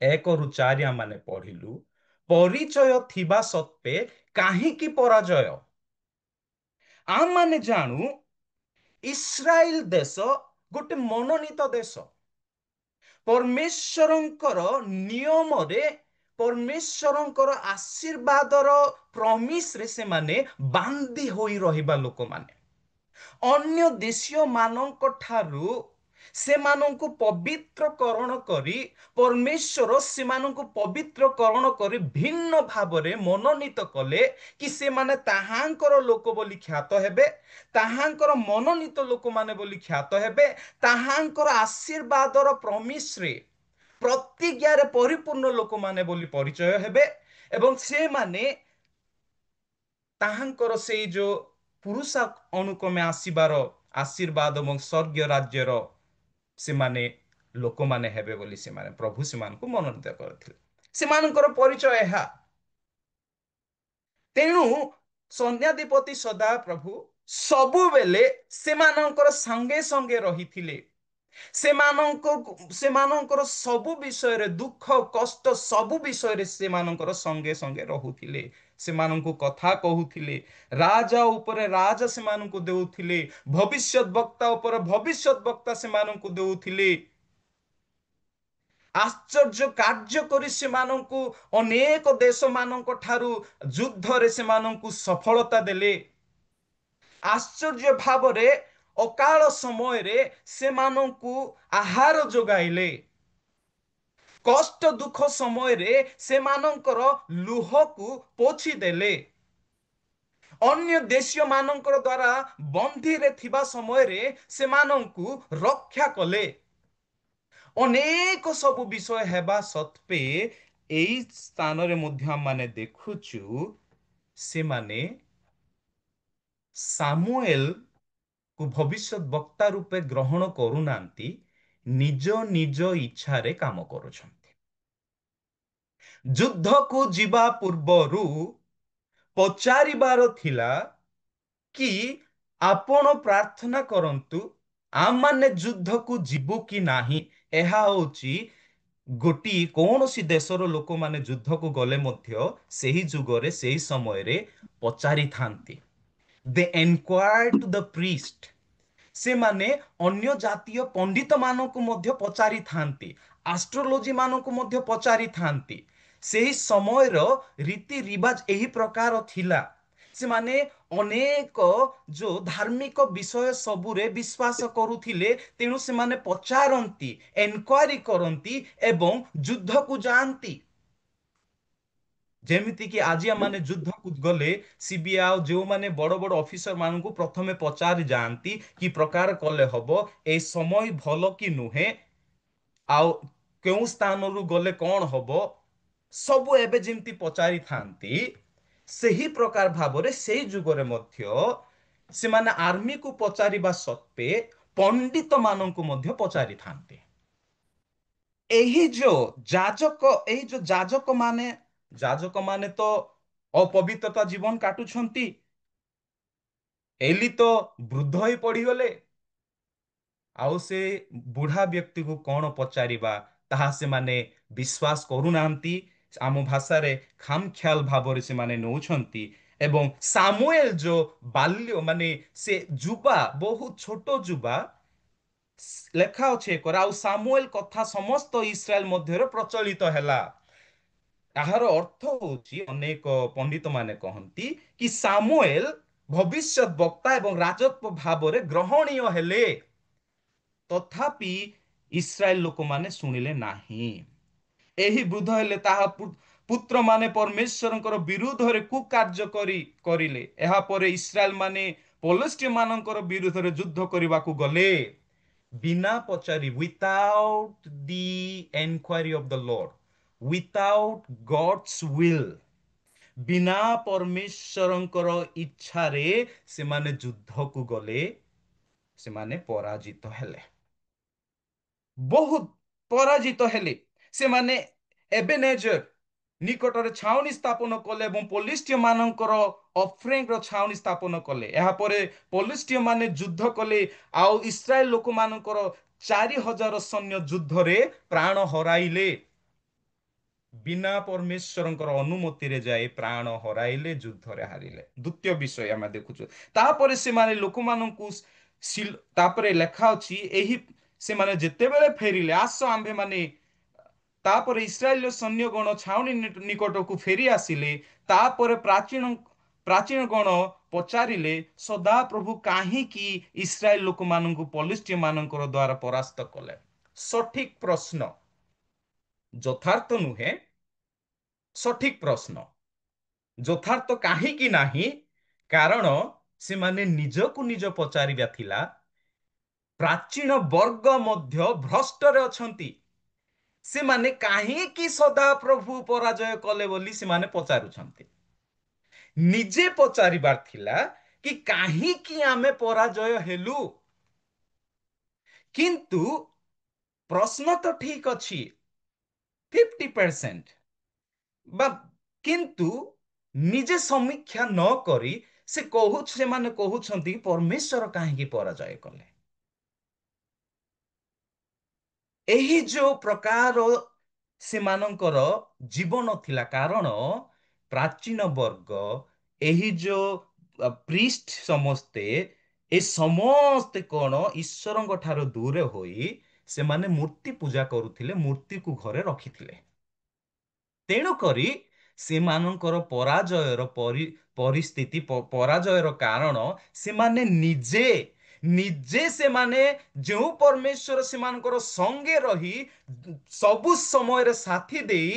1ରୁ 4 ଆମେ ପଢିଲୁ, ପରିଚୟ ଥିବା ସତ୍ତ୍ୱେ କାହିଁକି ପରାଜୟ। ଆମେ ଜାଣୁ ଇସ୍ରାଏଲ ଦେଶ ଗୋଟେ ମନୋନୀତ ଦେଶ, ପରମେଶ୍ୱରଙ୍କର ନିୟମରେ ପରମେଶ୍ୱରଙ୍କର ଆଶୀର୍ବାଦର ପ୍ରମିସରେ ସେମାନେ ବାନ୍ଧି ହୋଇ ରହିବା ଲୋକମାନେ। ଅନ୍ୟ ଦେଶୀୟ ମାନଙ୍କ ଠାରୁ ସେମାନଙ୍କୁ ପବିତ୍ରକରଣ କରି ପରମେଶ୍ୱର ସେମାନଙ୍କୁ ପବିତ୍ରକରଣ କରି ଭିନ୍ନ ଭାବରେ ମନୋନୀତ କଲେ କି ସେମାନେ ତାହାଙ୍କର ଲୋକ ବୋଲି ଖ୍ୟାତ ହେବେ, ତାହାଙ୍କର ମନୋନୀତ ଲୋକମାନେ ବୋଲି ଖ୍ୟାତ ହେବେ, ତାହାଙ୍କର ଆଶୀର୍ବାଦର ପ୍ରମିସରେ ପ୍ରତିଜ୍ଞାରେ ପରିପୂର୍ଣ୍ଣ ଲୋକମାନେ ବୋଲି ପରିଚୟ ହେବେ ଏବଂ ସେମାନେ ତାହାଙ୍କର ସେଇ ଯୋଉ ପୁରୁଷ ଅନୁକ୍ରମେ ଆସିବାର ଆଶୀର୍ବାଦ ଏବଂ ସ୍ୱର୍ଗୀୟ ରାଜ୍ୟର ସେମାନେ ଲୋକମାନେ ହେବେ ବୋଲି ସେମାନେ ପ୍ରଭୁ ସେମାନଙ୍କୁ ମନୋନୀତ କରିଥିଲେ। ସେମାନଙ୍କର ପରିଚୟ ଏହା। ତେଣୁ ସୈନ୍ୟାଧିପତି ସଦାପ୍ରଭୁ ସବୁବେଳେ ସେମାନଙ୍କର ସଙ୍ଗେ ସଙ୍ଗେ ରହିଥିଲେ। ସେମାନଙ୍କର ସବୁ ବିଷୟରେ ଦୁଃଖ କଷ୍ଟ ସବୁ ବିଷୟରେ ସେମାନଙ୍କର ସଙ୍ଗେ ସଙ୍ଗେ ରହୁଥିଲେ। ସେମାନଙ୍କୁ କଥା କହୁଥିଲେ, ରାଜା ଉପରେ ରାଜା ସେମାନଙ୍କୁ ଦେଉଥିଲେ, ଭବିଷ୍ୟତ ବକ୍ତା ଉପରେ ଭବିଷ୍ୟତ ବକ୍ତା ସେମାନଙ୍କୁ ଦେଉଥିଲେ। ଆଶ୍ଚର୍ଯ୍ୟ କାର୍ଯ୍ୟ କରି ସେମାନଙ୍କୁ ଅନେକ ଦେଶ ମାନଙ୍କ ଠାରୁ ଯୁଦ୍ଧରେ ସେମାନଙ୍କୁ ସଫଳତା ଦେଲେ। ଆଶ୍ଚର୍ଯ୍ୟ ଭାବରେ ଅକାଳ ସମୟରେ ସେମାନଙ୍କୁ ଆହାର ଯୋଗାଇଲେ। କଷ୍ଟ ଦୁଃଖ ସମୟରେ ସେମାନଙ୍କର ଲୁହକୁ ପୋଛି ଦେଲେ। ଅନ୍ୟ ଦେଶୀୟ ମାନଙ୍କର ଦ୍ୱାରା ବନ୍ଦୀରେ ଥିବା ସମୟରେ ସେମାନଙ୍କୁ ରକ୍ଷା କଲେ। ଅନେକ ସବୁ ବିଷୟ ହେବା ସତ୍ତ୍ୱେ ଏଇ ସ୍ଥାନରେ ମଧ୍ୟ ଆମେ ଦେଖୁଛୁ ସେମାନେ ସାମୁଏଲ କୁ ଭବିଷ୍ୟତ ବକ୍ତା ରୂପେ ଗ୍ରହଣ କରୁନାହାନ୍ତି, ନିଜ ନିଜ ଇଚ୍ଛାରେ କାମ କରୁଛନ୍ତି। ଯୁଦ୍ଧକୁ ଯିବା ପୂର୍ବରୁ ପଚାରିବାର ଥିଲା କି ଆପଣ ପ୍ରାର୍ଥନା କରନ୍ତୁ ଆମମାନେ ଯୁଦ୍ଧକୁ ଯିବୁ କି ନାହିଁ। ଏହା ହଉଛି ଗୋଟିଏ କୌଣସି ଦେଶର ଲୋକମାନେ ଯୁଦ୍ଧକୁ ଗଲେ ମଧ୍ୟ ସେହି ଯୁଗରେ ସେହି ସମୟରେ ପଚାରିଥାନ୍ତି। They inquired to the priest. ସେମାନେ ଅନ୍ୟ ଜାତୀୟ ପଣ୍ଡିତ ମାନଙ୍କୁ ମଧ୍ୟ ପଚାରିଥାନ୍ତି, ଆଷ୍ଟ୍ରୋଲୋଜି ମାନଙ୍କୁ ମଧ୍ୟ ପଚାରିଥାନ୍ତି। ସେହି ସମୟର ରୀତି ରିବାଜ ଏହି ପ୍ରକାର ଥିଲା। ସେମାନେ ଅନେକ ଯୋଉ ଧାର୍ମିକ ବିଷୟ ସବୁରେ ବିଶ୍ୱାସ କରୁଥିଲେ, ତେଣୁ ସେମାନେ ପଚାରନ୍ତି, ଏନକ୍ୱାରି କରନ୍ତି ଏବଂ ଯୁଦ୍ଧକୁ ଯାଆନ୍ତି। ଯେମିତିକି ଆଜି ଆମମାନେ ଯୁଦ୍ଧକୁ ଗଲେ ସିବିଆଇ ଯେଉଁମାନେ ବଡ଼ ବଡ଼ ଅଫିସର ମାନଙ୍କୁ ପ୍ରଥମେ ପଚାରି ଯାଆନ୍ତି କି ପ୍ରକାର କଲେ ହବ, ଏ ସମୟ ଭଲ କି ନୁହେଁ, ଆଉ କେଉଁ ସ୍ଥାନରୁ ଗଲେ କଣ ହବ, ସବୁ ଏବେ ଯେମିତି ପଚାରିଥାନ୍ତି ସେହି ପ୍ରକାର ଭାବରେ ସେଇ ଯୁଗରେ ମଧ୍ୟ ସେମାନେ ଆର୍ମିକୁ ପଚାରିବା ସତ୍ତ୍ୱେ ପଣ୍ଡିତ ମାନଙ୍କୁ ମଧ୍ୟ ପଚାରିଥାନ୍ତି। ଏହି ଯୋଉ ଯାଜକ ମାନେ ତ ଅପବିତ୍ରତା ଜୀବନ କାଟୁଛନ୍ତି। ଏଲି ତ ବୃଦ୍ଧ ହୋଇ ପଡିଗଲେ, ଆଉ ସେ ବୁଢା ବ୍ୟକ୍ତିକୁ କଣ ପଚାରିବା ତାହା ସେମାନେ ବିଶ୍ୱାସ କରୁନାହାନ୍ତି। ଆମ ଭାଷାରେ ଖାମଖିଆଲ ଭାବରେ ସେମାନେ ନେଉଛନ୍ତି। ଏବଂ ସାମୁଏଲ ଯୋଉ ବାଲ୍ୟ ମାନେ ସେ ଯୁବା, ବହୁତ ଛୋଟ ଯୁବା, ଲେଖା ଅଛି ଏକରେ, ଆଉ ସାମୁଏଲ କଥା ସମସ୍ତ ଇସ୍ରାଏଲ ମଧ୍ୟରେ ପ୍ରଚଳିତ ହେଲା। ଏହାର ଅର୍ଥ ହଉଛି, ଅନେକ ପଣ୍ଡିତ ମାନେ କହନ୍ତି କି ସାମୁଏଲ ଭବିଷ୍ୟତ ବକ୍ତା ଏବଂ ରାଜତ୍ୱ ଭାବରେ ଗ୍ରହଣୀୟ ହେଲେ, ତଥାପି ଇସ୍ରାଏଲ ଲୋକମାନେ ଶୁଣିଲେ ନାହିଁ। ଏହି ବୃଦ୍ଧ ହେଲେ ତାହା ପୁତ୍ର ମାନେ ପରମେଶ୍ୱରଙ୍କର ବିରୁଦ୍ଧରେ କୁକାର୍ଯ୍ୟ କରିଲେ। ଏହାପରେ ଇସ୍ରାଏଲ ମାନେ ପଲିଷ୍ଟିୟ ମାନଙ୍କର ବିରୁଦ୍ଧରେ ଯୁଦ୍ଧ କରିବାକୁ ଗଲେ, ବିନା ପଚାରି, without the enquiry of the Lord, without God's will, ବିନା ପରମେଶ୍ୱରଙ୍କର ଇଚ୍ଛାରେ ସେମାନେ ଯୁଦ୍ଧକୁ ଗଲେ, ସେମାନେ ପରାଜିତ ହେଲେ, ବହୁତ ପରାଜିତ ହେଲେ। ସେମାନେ ଏବେନେଜର ନିକଟରେ ଛାଉଣି ସ୍ଥାପନ କଲେ ଏବଂ ପଲିଷ୍ଟିୟ ମାନଙ୍କର ଅଫ୍ରେଙ୍କର ଛାଉଣି ସ୍ଥାପନ କଲେ। ଏହାପରେ ପଲିଷ୍ଟିୟ ମାନେ ଯୁଦ୍ଧ କଲେ, ଆଉ ଇସ୍ରାଏଲ ଲୋକମାନଙ୍କର 4000 ସୈନ୍ୟ ଯୁଦ୍ଧରେ ପ୍ରାଣ ହରାଇଲେ। ବିନା ପରମେଶ୍ୱରଙ୍କର ଅନୁମତିରେ ଯାଇ ପ୍ରାଣ ହରାଇଲେ, ଯୁଦ୍ଧରେ ହାରିଲେ। ଦ୍ୱିତୀୟ ବିଷୟ ଆମେ ଦେଖୁଛୁ। ତାପରେ ସେମାନେ ଲୋକମାନଙ୍କୁ ତାପରେ ଲେଖା ଅଛି, ଏହି ସେମାନେ ଯେତେବେଳେ ଫେରିଲେ, ଆସ ଆମ୍ଭେମାନେ ତାପରେ ଇସ୍ରାଏଲ ସୈନ୍ୟଗଣ ଛାଉଣି ନିକଟକୁ ଫେରି ଆସିଲେ। ତାପରେ ପ୍ରାଚୀନ ଗଣ ପଚାରିଲେ, ସଦାପ୍ରଭୁ କାହିଁକି ଇସ୍ରାଏଲ ଲୋକମାନଙ୍କୁ ପଲିଷ୍ଟିୟ ମାନଙ୍କର ଦ୍ୱାରା ପରାସ୍ତ କଲେ? ସଠିକ ପ୍ରଶ୍ନ, ଯଥାର୍ଥ ନୁହେଁ, ସଠିକ ପ୍ରଶ୍ନ। ଯଥାର୍ଥ କାହିଁକି ନାହିଁ? କାରଣ ସେମାନେ ନିଜକୁ ନିଜ ପଚାରିବା ଥିଲା, ପ୍ରାଚୀନ ବର୍ଗ ମଧ୍ୟ ଭ୍ରଷ୍ଟରେ ଅଛନ୍ତି। ସେମାନେ କାହିଁକି ସଦାପ୍ରଭୁ ପରାଜୟ କଲେ ବୋଲି ସେମାନେ ପଚାରୁଛନ୍ତି। ନିଜେ ପଚାରିବାର ଥିଲା କି କାହିଁକି ଆମେ ପରାଜୟ ହେଲୁ। କିନ୍ତୁ ପ୍ରଶ୍ନ ତ ଠିକ ଅଛି 50%, ବା କିନ୍ତୁ ନିଜେ ସମୀକ୍ଷା ନ କରି ସେମାନେ କହୁଛନ୍ତି ପରମେଶ୍ୱର କାହିଁକି ପରାଜୟ କଲେ। ଏହି ଯୋଉ ପ୍ରକାର ସେମାନଙ୍କର ଜୀବନ ଥିଲା, କାରଣ ପ୍ରାଚୀନ ବର୍ଗ, ଏହି ଯୋଉ ପ୍ରିଷ୍ଟ ସମସ୍ତେ, ଏ ସମସ୍ତେ କଣ ଈଶ୍ୱରଙ୍କ ଠାରୁ ଦୂର ହୋଇ ସେମାନେ ମୂର୍ତ୍ତି ପୂଜା କରୁଥିଲେ, ମୂର୍ତ୍ତିକୁ ଘରେ ରଖିଥିଲେ। ତେଣୁକରି ସେମାନଙ୍କର ପରିସ୍ଥିତି, ପରାଜୟର କାରଣ ସେମାନେ ନିଜେ ସେମାନେ ଯେଉଁ ପରମେଶ୍ୱର ସେମାନଙ୍କର ସଙ୍ଗେ ରହି ସବୁ ସମୟରେ ସାଥି ଦେଇ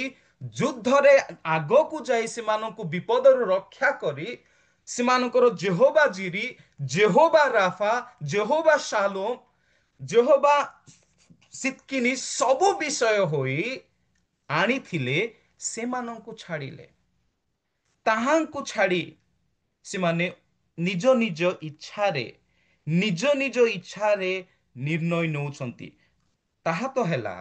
ଯୁଦ୍ଧରେ ଆଗକୁ ଯାଇ ସେମାନଙ୍କୁ ବିପଦରୁ ରକ୍ଷା କରି ସେମାନଙ୍କର ଜେହୋବା ଜିରି, ଜେହୋବା ରାଫା, ଜେହୋବା ଶାଲୋମ, ଜେହୋବା ସିତ୍କିନି ସବୁ ବିଷୟ ହୋଇ ଆଣିଥିଲେ, ସେମାନଙ୍କୁ ଛାଡ଼ିଲେ। ତାହାଙ୍କୁ ଛାଡ଼ି ସେମାନେ ନିଜ ନିଜ ଇଚ୍ଛାରେ ନିର୍ଣ୍ଣୟ ନେଉଛନ୍ତି। ତାହା ତ ହେଲା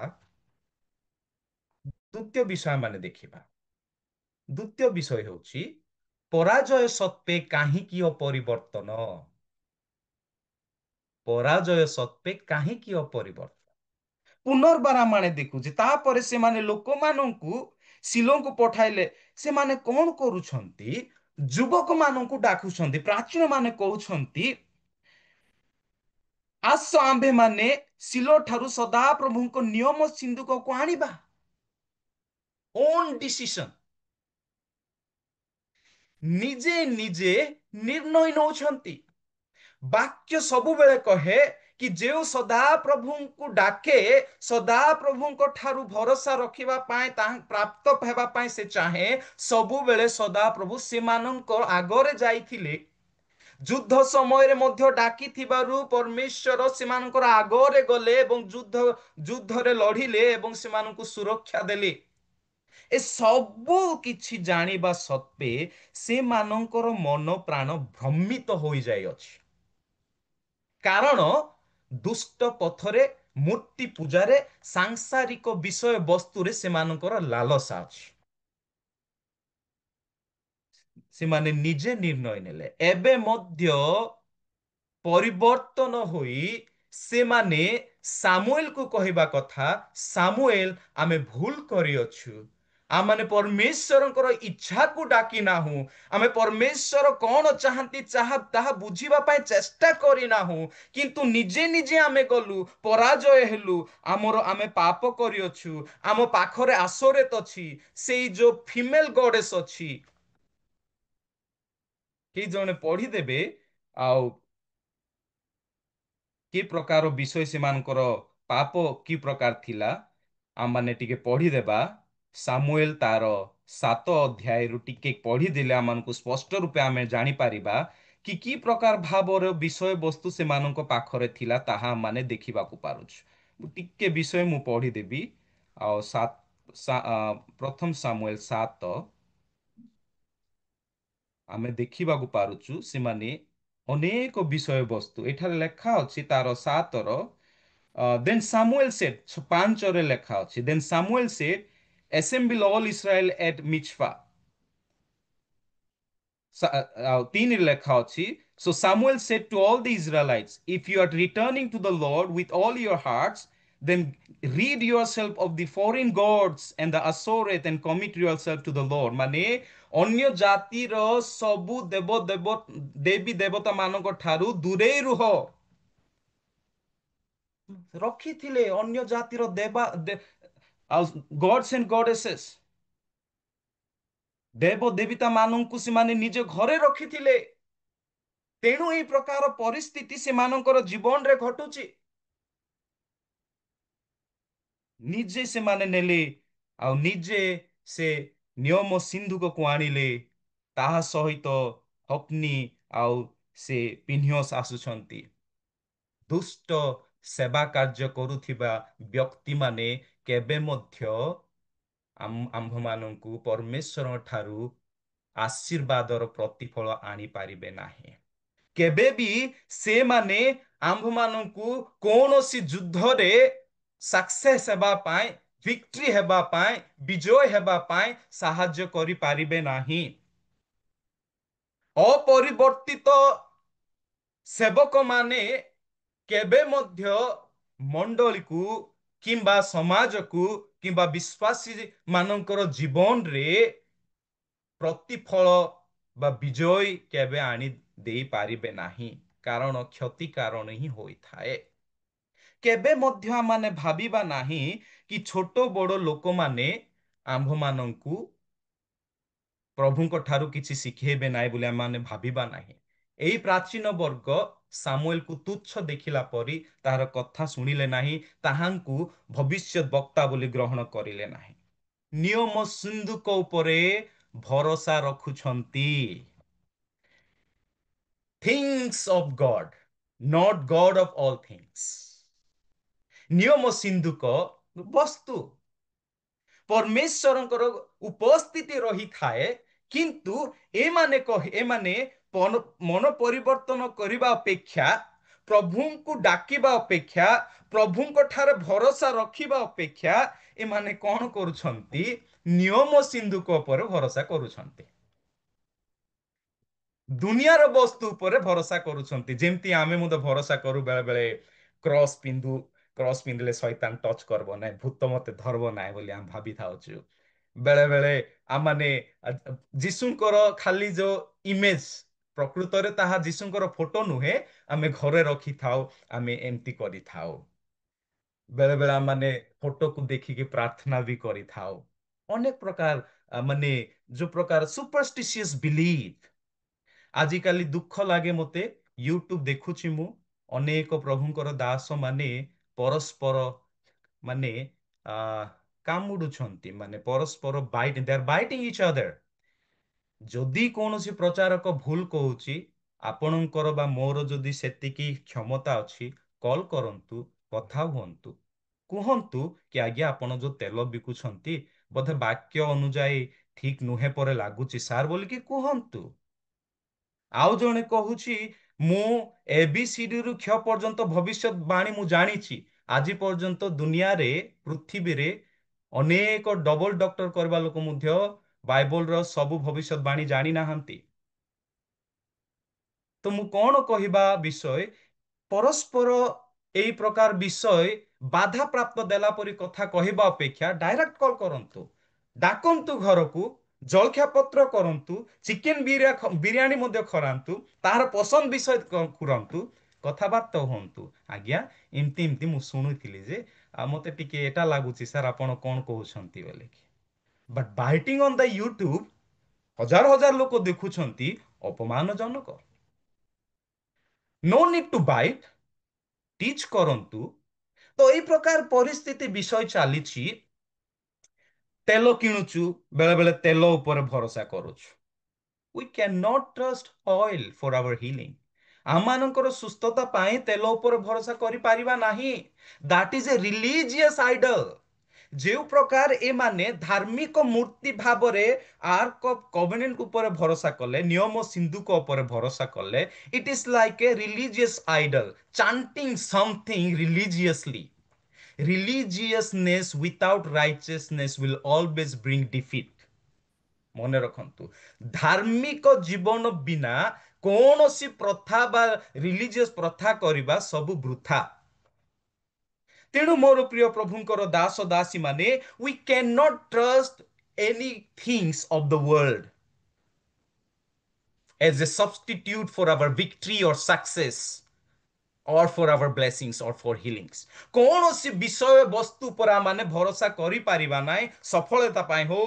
ଦ୍ୱିତୀୟ ବିଷୟ ମାନେ ଦେଖିବା। ଦ୍ୱିତୀୟ ବିଷୟ ହେଉଛି ପରାଜୟ ସତ୍ତ୍ୱେ କାହିଁକି ଅପରିବର୍ତ୍ତନ? ପରାଜୟ ସତ୍ତ୍ୱେ କାହିଁକି ଅପରିବର୍ତ୍ତନ? ପୁନର୍ବାର ଆମେ ଦେଖୁଛେ, ତାପରେ ସେମାନେ ଲୋକମାନଙ୍କୁ ଶିଲୋଙ୍କୁ ପଠାଇଲେ। ସେମାନେ କଣ କରୁଛନ୍ତି? ଯୁବକ ମାନଙ୍କୁ ଡାକୁଛନ୍ତି। ପ୍ରାଚୀନ ମାନେ କହୁଛନ୍ତି, ଆସ ଆମ୍ଭେମାନେ ଶିଲୋ ଠାରୁ ସଦାପ୍ରଭୁଙ୍କ ନିୟମ ସିନ୍ଦୁକକୁ ଆଣିବା। ଓନ୍ ଡିସିସନ, ନିଜେ ନିର୍ଣ୍ଣୟ ନେଉଛନ୍ତି। ବାକ୍ୟ ସବୁବେଳେ କହେ କି ଯେଉଁ ସଦାପ୍ରଭୁଙ୍କୁ ଡାକେ, ସଦାପ୍ରଭୁଙ୍କ ଠାରୁ ଭରସା ରଖିବା ପାଇଁ, ପ୍ରାପ୍ତ ହେବା ପାଇଁ ସେ ଚାହେଁ, ସବୁବେଳେ ସଦାପ୍ରଭୁ ସେମାନଙ୍କ ଆଗରେ ଯାଇଥିଲେ। ଯୁଦ୍ଧ ସମୟରେ ମଧ୍ୟ ଡାକିଥିବାରୁ ପରମେଶ୍ୱର ସେମାନଙ୍କର ଆଗରେ ଗଲେ ଏବଂ ଯୁଦ୍ଧରେ ଲଢିଲେ ଏବଂ ସେମାନଙ୍କୁ ସୁରକ୍ଷା ଦେଲେ। ଏ ସବୁ କିଛି ଜାଣିବା ସତ୍ତ୍ୱେ ସେମାନଙ୍କର ମନ ପ୍ରାଣ ଭ୍ରମିତ ହୋଇଯାଇଅଛି। କାରଣ ଦୁଷ୍ଟ ପଥରେ, ମୂର୍ତ୍ତି ପୂଜାରେ, ସାଂସାରିକ ବିଷୟ ବସ୍ତୁରେ ସେମାନଙ୍କର ଲାଲସା ଅଛି। ସେମାନେ ନିଜେ ନିର୍ଣ୍ଣୟ ନେଲେ। ଏବେ ମଧ୍ୟ ପରିବର୍ତ୍ତନ ହୋଇ ସେମାନେ ସାମୁଏଲକୁ କହିବା କଥା, ସାମୁଏଲ, ଆମେ ଭୁଲ କରିଅଛୁ। ଆମେ ପରମେଶ୍ୱରଙ୍କର ଇଚ୍ଛାକୁ ଡାକି ନାହୁଁ। ଆମେ ପରମେଶ୍ୱର କଣ ଚାହାନ୍ତି ତାହା ବୁଝିବା ପାଇଁ ଚେଷ୍ଟା କରିନାହୁଁ। କିନ୍ତୁ ନିଜେ ଆମେ ଗଲୁ, ପରାଜୟ ହେଲୁ। ଆମେ ପାପ କରିଅଛୁ। ଆମ ପାଖରେ ଆସୋରେତ ଅଛି, ସେଇ ଯୋଉ ଫିମେଲ ଗଡେସ୍ ଅଛି। କେହି ଜଣେ ପଢିଦେବେ ଆଉ କି ପ୍ରକାର ବିଷୟ ସେମାନଙ୍କର ପାପ କି ପ୍ରକାର ଥିଲା, ଆମମାନେ ଟିକେ ପଢିଦେବା। ସାମୁଏଲ ତାର 7 ଅଧ୍ୟାୟରୁ ଟିକେ ପଢିଦେଲେ ଆମମାନଙ୍କୁ ସ୍ପଷ୍ଟ ରୂପେ ଆମେ ଜାଣିପାରିବା କି ପ୍ରକାର ଭାବର ବିଷୟବସ୍ତୁ ସେମାନଙ୍କ ପାଖରେ ଥିଲା, ତାହା ମାନେ ଦେଖିବାକୁ ପାରୁଛୁ। ଟିକେ ବିଷୟ ମୁଁ ପଢିଦେବି। ଆଉ ପ୍ରଥମ ସାମୁଏଲ 7 ଆମେ ଦେଖିବାକୁ ପାରୁଛୁ ସେମାନେ ଅନେକ ବିଷୟବସ୍ତୁ ଏଠାରେ ଲେଖା ଅଛି। ତାର 7ର then Samuel said, 5ରେ ଲେଖା ଅଛି, then Samuel said, assemble all Israel at Mitzvah. 3ରେ ଲେଖା ଅଛି, so Samuel said to all the Israelites, if you are returning to the Lord with all your hearts, then rid yourself of the foreign gods and the Assoreth and commit yourself to the Lord. ମାନେ ଅନ୍ୟ ଜାତିର ସବୁ ଦେବୀ ଦେବତା ମାନଙ୍କ ଠାରୁ ଦୂରେଇ ରୁହ। ରଖିଥିଲେ ଅନ୍ୟ ଜାତିର ଆଉ ଗଡ୍ସ ଆଣ୍ଡ ଗଡେସେସ୍ ଦେବ ଦେବତା ମାନଙ୍କୁ ସେମାନେ ନିଜ ଘରେ ରଖିଥିଲେ। ତେଣୁ ଏହି ପ୍ରକାର ପରିସ୍ଥିତି ସେମାନଙ୍କର ଜୀବନରେ ଘଟୁଛି। ନିଜେ ସେମାନେ ନେଲେ ଆଉ ନିଜେ ସେ ନିୟମ ସିନ୍ଧୁକକୁ ଆଣିଲେ। ତାହା ସହିତ ହପ୍ନି ଆଉ ସେ ପିନ୍ହିୟସ୍ ଆସୁଛନ୍ତି। ଦୁଷ୍ଟ ସେବା କାର୍ଯ୍ୟ କରୁଥିବା ବ୍ୟକ୍ତିମାନେ କେବେ ମଧ୍ୟ ଆମ୍ଭମାନଙ୍କୁ ପରମେଶ୍ୱରଙ୍କ ଠାରୁ ଆଶୀର୍ବାଦର ପ୍ରତିଫଳ ଆଣିପାରିବେ ନାହିଁ। କେବେ ବି ସେମାନେ ଆମ୍ଭମାନଙ୍କୁ କୌଣସି ଯୁଦ୍ଧରେ ସକ୍ସେସ୍ ହେବା ପାଇଁ, ଭିକ୍ଟ୍ରି ହେବା ପାଇଁ, ବିଜୟ ହେବା ପାଇଁ ସାହାଯ୍ୟ କରିପାରିବେ ନାହିଁ। ଅପରିବର୍ତ୍ତିତ ସେବକମାନେ କେବେ ମଧ୍ୟ ମଣ୍ଡଳୀକୁ କିମ୍ବା ସମାଜକୁ କିମ୍ବା ବିଶ୍ୱାସୀ ମାନଙ୍କର ଜୀବନରେ ପ୍ରତିଫଳ ବା ବିଜୟ କେବେ ଆଣି ଦେଇପାରିବେ ନାହିଁ, କାରଣ କ୍ଷତି କାରଣ ହିଁ ହୋଇଥାଏ। କେବେ ମଧ୍ୟ ଆମେ ଭାବିବା ନାହିଁ କି ଛୋଟ ବଡ଼ ଲୋକମାନେ ଆମ୍ଭମାନଙ୍କୁ ପ୍ରଭୁଙ୍କ ଠାରୁ କିଛି ଶିଖେଇବେ ନାହିଁ ବୋଲି ଆମେ ଭାବିବା ନାହିଁ। ଏହି ପ୍ରାଚୀନ ବର୍ଗ ସାମୁଏଲକୁ ତୁଚ୍ଛ ଦେଖିଲା ପରି ତାହାର କଥା ଶୁଣିଲେ ନାହିଁ, ତାହାଙ୍କୁ ଭବିଷ୍ୟତ ବକ୍ତା ବୋଲି ଗ୍ରହଣ କରିଲେ ନାହିଁ। ନିୟମ ସିନ୍ଧୁକ ଉପରେ ଭରସା ରଖୁଛନ୍ତି। Things of God, not God of all things. ନିୟମ ସିନ୍ଧୁକ ବସ୍ତୁ ପରମେଶ୍ୱରଙ୍କର ଉପସ୍ଥିତି ରହିଥାଏ, କିନ୍ତୁ ଏମାନେ ମନ ପରିବର୍ତ୍ତନ କରିବା ଅପେକ୍ଷା, ପ୍ରଭୁଙ୍କୁ ଡାକିବା ଅପେକ୍ଷା, ପ୍ରଭୁଙ୍କ ଠାରେ ଭରସା ରଖିବା ଅପେକ୍ଷା ଏମାନେ କଣ କରୁଛନ୍ତି? ନିୟମ ସିନ୍ଧୁକ ଉପରେ ଭରସା କରୁଛନ୍ତି। ଦୁନିଆର ବସ୍ତୁ ଉପରେ ଭରସା କରୁଛନ୍ତି। ଯେମିତି ଆମେ ମଧ୍ୟ ଭରସା କରୁ ବେଳେ ବେଳେ କ୍ରସ୍ ପିନ୍ଧିଲେ ଶୈତାନ ଟଚ୍ କରବ ନାହିଁ, ଭୂତ ମତେ ଧରବ ନାହିଁ ବୋଲି ଆମେ ଭାବିଥାଉଛୁ। ବେଳେ ବେଳେ ଆମମାନେ ଯୀଶୁଙ୍କର ଖାଲି ଯୋଉ ଇମେଜ, ପ୍ରକୃତରେ ତାହା ଯୀଶୁଙ୍କର ଫଟୋ ନୁହେଁ, ଆମେ ଘରେ ରଖିଥାଉ, ଆମେ ଏମିତି କରିଥାଉ। ବେଳେ ବେଳେ ଆମେ ଫଟୋକୁ ଦେଖିକି ପ୍ରାର୍ଥନା ବି କରିଥାଉ। ଅନେକ ପ୍ରକାର ମାନେ ଯୋଉ ପ୍ରକାର ସୁପରଷ୍ଟିସିୟସ୍ ବିଲିଫ। ଆଜିକାଲି ଦୁଃଖ ଲାଗେ ମତେ, ୟୁଟ୍ୟୁବ ଦେଖୁଛି ମୁଁ, ଅନେକ ପ୍ରଭୁଙ୍କର ଦାସ ମାନେ ପରସ୍ପର ମାନେ କାମୁଡୁଛନ୍ତି, ମାନେ ପରସ୍ପର ବାଇଟିଂ ଇଚ୍ ଅଦର। ଯଦି କୌଣସି ପ୍ରଚାରକ ଭୁଲ କହୁଛି, ଆପଣଙ୍କର ବା ମୋର ଯଦି ସେତିକି କ୍ଷମତା ଅଛି, କଲ୍ କରନ୍ତୁ, କଥା ହୁଅନ୍ତୁ, କୁହନ୍ତୁ କି ଆଜ୍ଞା ଆପଣ ଯୋଉ ତେଲ ବିକୁଛନ୍ତି ବୋଧେ ବାକ୍ୟ ଅନୁଯାୟୀ ଠିକ ନୁହେଁ ପରେ ଲାଗୁଛି ସାର୍ ବୋଲିକି କୁହନ୍ତୁ। ଆଉ ଜଣେ କହୁଛି ମୁଁ ABCD ରୁ କ୍ଷ ପର୍ଯ୍ୟନ୍ତ ଭବିଷ୍ୟତବାଣୀ ମୁଁ ଜାଣିଛି। ଆଜି ପର୍ଯ୍ୟନ୍ତ ଦୁନିଆରେ, ପୃଥିବୀରେ ଅନେକ ଡବଲ ଡକ୍ଟର କରିବା ଲୋକ ମଧ୍ୟ ବାଇବଲର ସବୁ ଭବିଷ୍ୟତବାଣୀ ଜାଣି ନାହାନ୍ତି। ତ ମୁଁ କଣ କହିବା ବିଷୟ, ପରସ୍ପର এই ପ୍ରକାର ବିଷୟ ବାଧା ପ୍ରାପ୍ତ ଦେଲା ପରି କଥା କହିବା ଅପେକ୍ଷା ଡାଇରେକ୍ଟ କଲ୍ କରନ୍ତୁ, ଡାକନ୍ତୁ ଘରକୁ, ଜଳଖିଆ ପତ୍ର କରନ୍ତୁ, ଚିକେନ ବିରିୟାନୀ ମଧ୍ୟ ଖରାନ୍ତୁ, ତାହାର ପସନ୍ଦ ବିଷୟ କରନ୍ତୁ, କଥାବାର୍ତ୍ତା ହୁଅନ୍ତୁ। ଆଜ୍ଞା ଏମିତି ଏମିତି ମୁଁ ଶୁଣିଥିଲି ଯେ ମତେ ଟିକେ ଏଟା ଲାଗୁଛି ସାର୍, ଆପଣ କଣ କହୁଛନ୍ତି ବୋଲିକି। But biting on the YouTube ହଜାର ହଜାର ଲୋକ ଦେଖୁଛନ୍ତି, ଅପମାନଜନକ। No need to bite, teach କରନ୍ତୁ। ତ এই ପ୍ରକାର ପରିସ୍ଥିତି ବିଷୟ ଚାଲିଛି। ତେଲ କିଣୁଛୁ, ବେଳେ ବେଳେ ତେଲ ଉପରେ ଭରସା କରୁଛୁ। We cannot trust oil for our healing. ଆମମାନଙ୍କର ସୁସ୍ଥତା ପାଇଁ ତେଲ ଉପରେ ଭରସା କରିପାରିବା ନାହିଁ। That is a religious idol. ଯେଉଁ ପ୍ରକାର ଏମାନେ ଧାର୍ମିକ ମୂର୍ତ୍ତି ଭାବରେ ଆର୍କ ଅଫ କଭେନେଣ୍ଟ ଉପରେ ଭରସା କଲେ, ନିୟମ ସିନ୍ଧୁକ ଉପରେ ଭରସା କଲେ, it is like a religious idol chanting something religiously. Religiousness without righteousness will always bring defeat. ମନେ ରଖନ୍ତୁ, ଧାର୍ମିକ ଜୀବନ ବିନା କୌଣସି ପ୍ରଥା ବା ରିଲିଜିୟସ୍ ପ୍ରଥା କରିବା ସବୁ ବୃଥା। ତେଣୁ ମୋର ପ୍ରିୟ ପ୍ରଭୁଙ୍କର ଦାସ ଦାସୀ ମାନେ, we cannot trust any things of the world as a substitute for our victory or success or for our blessings or for healings. କୌଣସି ବିଷୟ ବସ୍ତୁ ଉପରେ ଆମେ ଭରସା କରିପାରିବା ନାହିଁ ସଫଳତା ପାଇଁ ହଉ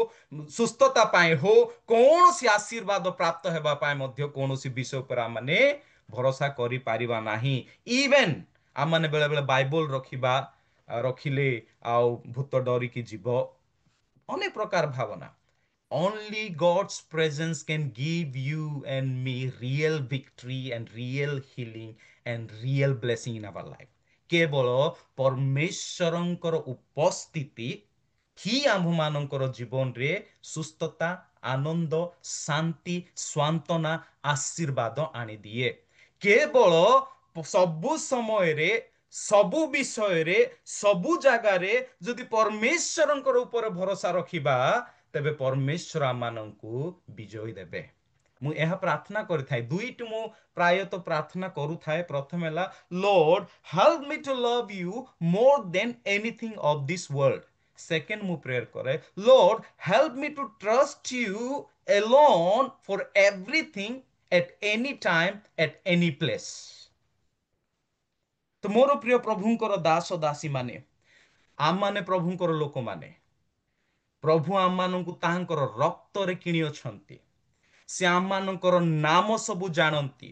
ସୁସ୍ଥତା ପାଇଁ ହଉ କୌଣସି ଆଶୀର୍ବାଦ ପ୍ରାପ୍ତ ହେବା ପାଇଁ ମଧ୍ୟ କୌଣସି ବିଷୟ ଉପରେ ଆମେ ଭରସା କରିପାରିବା ନାହିଁ। ଇଭେନ୍ ଆମେ ବେଳେ ବେଳେ ବାଇବଲ ରଖିଲେ ଆଉ ଭୂତ ଡରିକି ଯିବ ଅନେକ ପ୍ରକାର ଭାବନା। Only God's presence can give you and me real victory and real healing and real blessing in our life. କେବଳ ପରମେଶ୍ୱରଙ୍କର ଉପସ୍ଥିତି ହିଁ ଆମ୍ଭମାନଙ୍କର ଜୀବନରେ ସୁସ୍ଥତା ଆନନ୍ଦ ଶାନ୍ତି ସ୍ୱାନ୍ତନା ଆଶୀର୍ବାଦ ଆଣିଦିଏ। କେବଳ ସବୁ ସମୟରେ ସବୁ ବିଷୟରେ ସବୁ ଜାଗାରେ ଯଦି ପରମେଶ୍ୱରଙ୍କର ଉପରେ ଭରସା ରଖିବା ତେବେ ପରମେଶ୍ୱର ଆମମାନଙ୍କୁ ବିଜୟ ଦେବେ। ମୁଁ ଏହା ପ୍ରାର୍ଥନା କରିଥାଏ। ଦୁଇଟି ମୁଁ ପ୍ରାୟତଃ ପ୍ରାର୍ଥନା କରୁଥାଏ। ପ୍ରଥମ ହେଲା Lord help me to love you more than anything of this world. Second ମୁଁ ପ୍ରେୟର କରେ Lord help me to trust you alone for everything at any time at any place. ତ ମୋର ପ୍ରିୟ ପ୍ରଭୁଙ୍କର ଦାସ ଦାସୀ ମାନେ ଆମମାନେ ପ୍ରଭୁଙ୍କର ଲୋକମାନେ ପ୍ରଭୁ ଆମମାନଙ୍କୁ ତାହାଙ୍କର ରକ୍ତରେ କିଣି ଅଛନ୍ତି। ସେ ଆମମାନଙ୍କର ନାମ ସବୁ ଜାଣନ୍ତି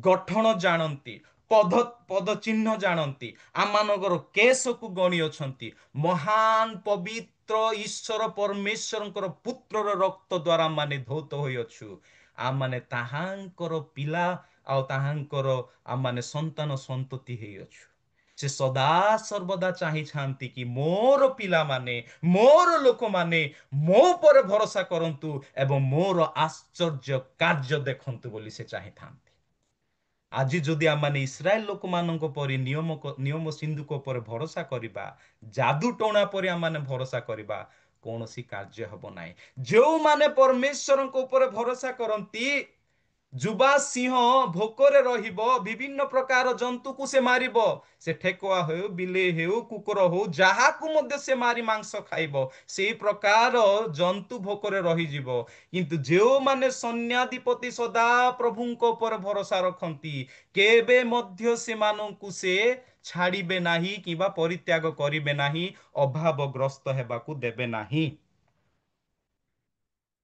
ଗଠନ ଜାଣନ୍ତି ପଦ ଚିହ୍ନ ଜାଣନ୍ତି ଆମମାନଙ୍କର କେଶକୁ ଗଣି ଅଛନ୍ତି। ମହାନ ପବିତ୍ର ଈଶ୍ୱର ପରମେଶ୍ୱରଙ୍କର ପୁତ୍ରର ରକ୍ତ ଦ୍ୱାରା ଆମେ ଧୌତ ହୋଇଅଛୁ। ଆମମାନେ ତାହାଙ୍କର ପିଲା ଆଉ ତାହାଙ୍କର ଆମମାନେ ସନ୍ତାନ ସନ୍ତତି ହେଇଅଛୁ। ସେ ସଦା ସର୍ବଦା ଚାହିଁଥାନ୍ତି କି ମୋର ପିଲାମାନେ ମୋର ଲୋକମାନେ ମୋ ଉପରେ ଭରସା କରନ୍ତୁ ଏବଂ ମୋର ଆଶ୍ଚର୍ଯ୍ୟ କାର୍ଯ୍ୟ ଦେଖନ୍ତୁ ବୋଲି ସେ ଚାହିଁଥାନ୍ତି। ଆଜି ଯଦି ଆମେ ଇସ୍ରାଏଲ ଲୋକମାନଙ୍କ ପରି ନିୟମ ସିନ୍ଧୁକ ଉପରେ ଭରସା କରିବା ଯାଦୁ ଟଣା ପରି ଆମେ ଭରସା କରିବା କୌଣସି କାର୍ଯ୍ୟ ହେବ ନାହିଁ। ଯେଉଁମାନେ ପରମେଶ୍ୱରଙ୍କ ଉପରେ ଭରସା କରନ୍ତି ଯୁବା ସିଂହ ଭୋକରେ ରହିବ ବିଭିନ୍ନ ପ୍ରକାର ଜନ୍ତୁକୁ ସେ ମାରିବ। ସେ ଠେକୁଆ ହେଉ ବିଲେଇ ହେଉ କୁକୁର ହେଉ ଯାହାକୁ ମଧ୍ୟ ସେ ମାରି ମାଂସ ଖାଇବ। ସେଇ ପ୍ରକାର ଜନ୍ତୁ ଭୋକରେ ରହିଯିବ। କିନ୍ତୁ ଯେଉଁମାନେ ସୈନ୍ୟାଧିପତି ସଦା ପ୍ରଭୁଙ୍କ ଉପରେ ଭରସା ରଖନ୍ତି କେବେ ମଧ୍ୟ ସେମାନଙ୍କୁ ସେ ଛାଡ଼ିବେ ନାହିଁ କିମ୍ବା ପରିତ୍ୟାଗ କରିବେ ନାହିଁ ଅଭାବଗ୍ରସ୍ତ ହେବାକୁ ଦେବେ ନାହିଁ।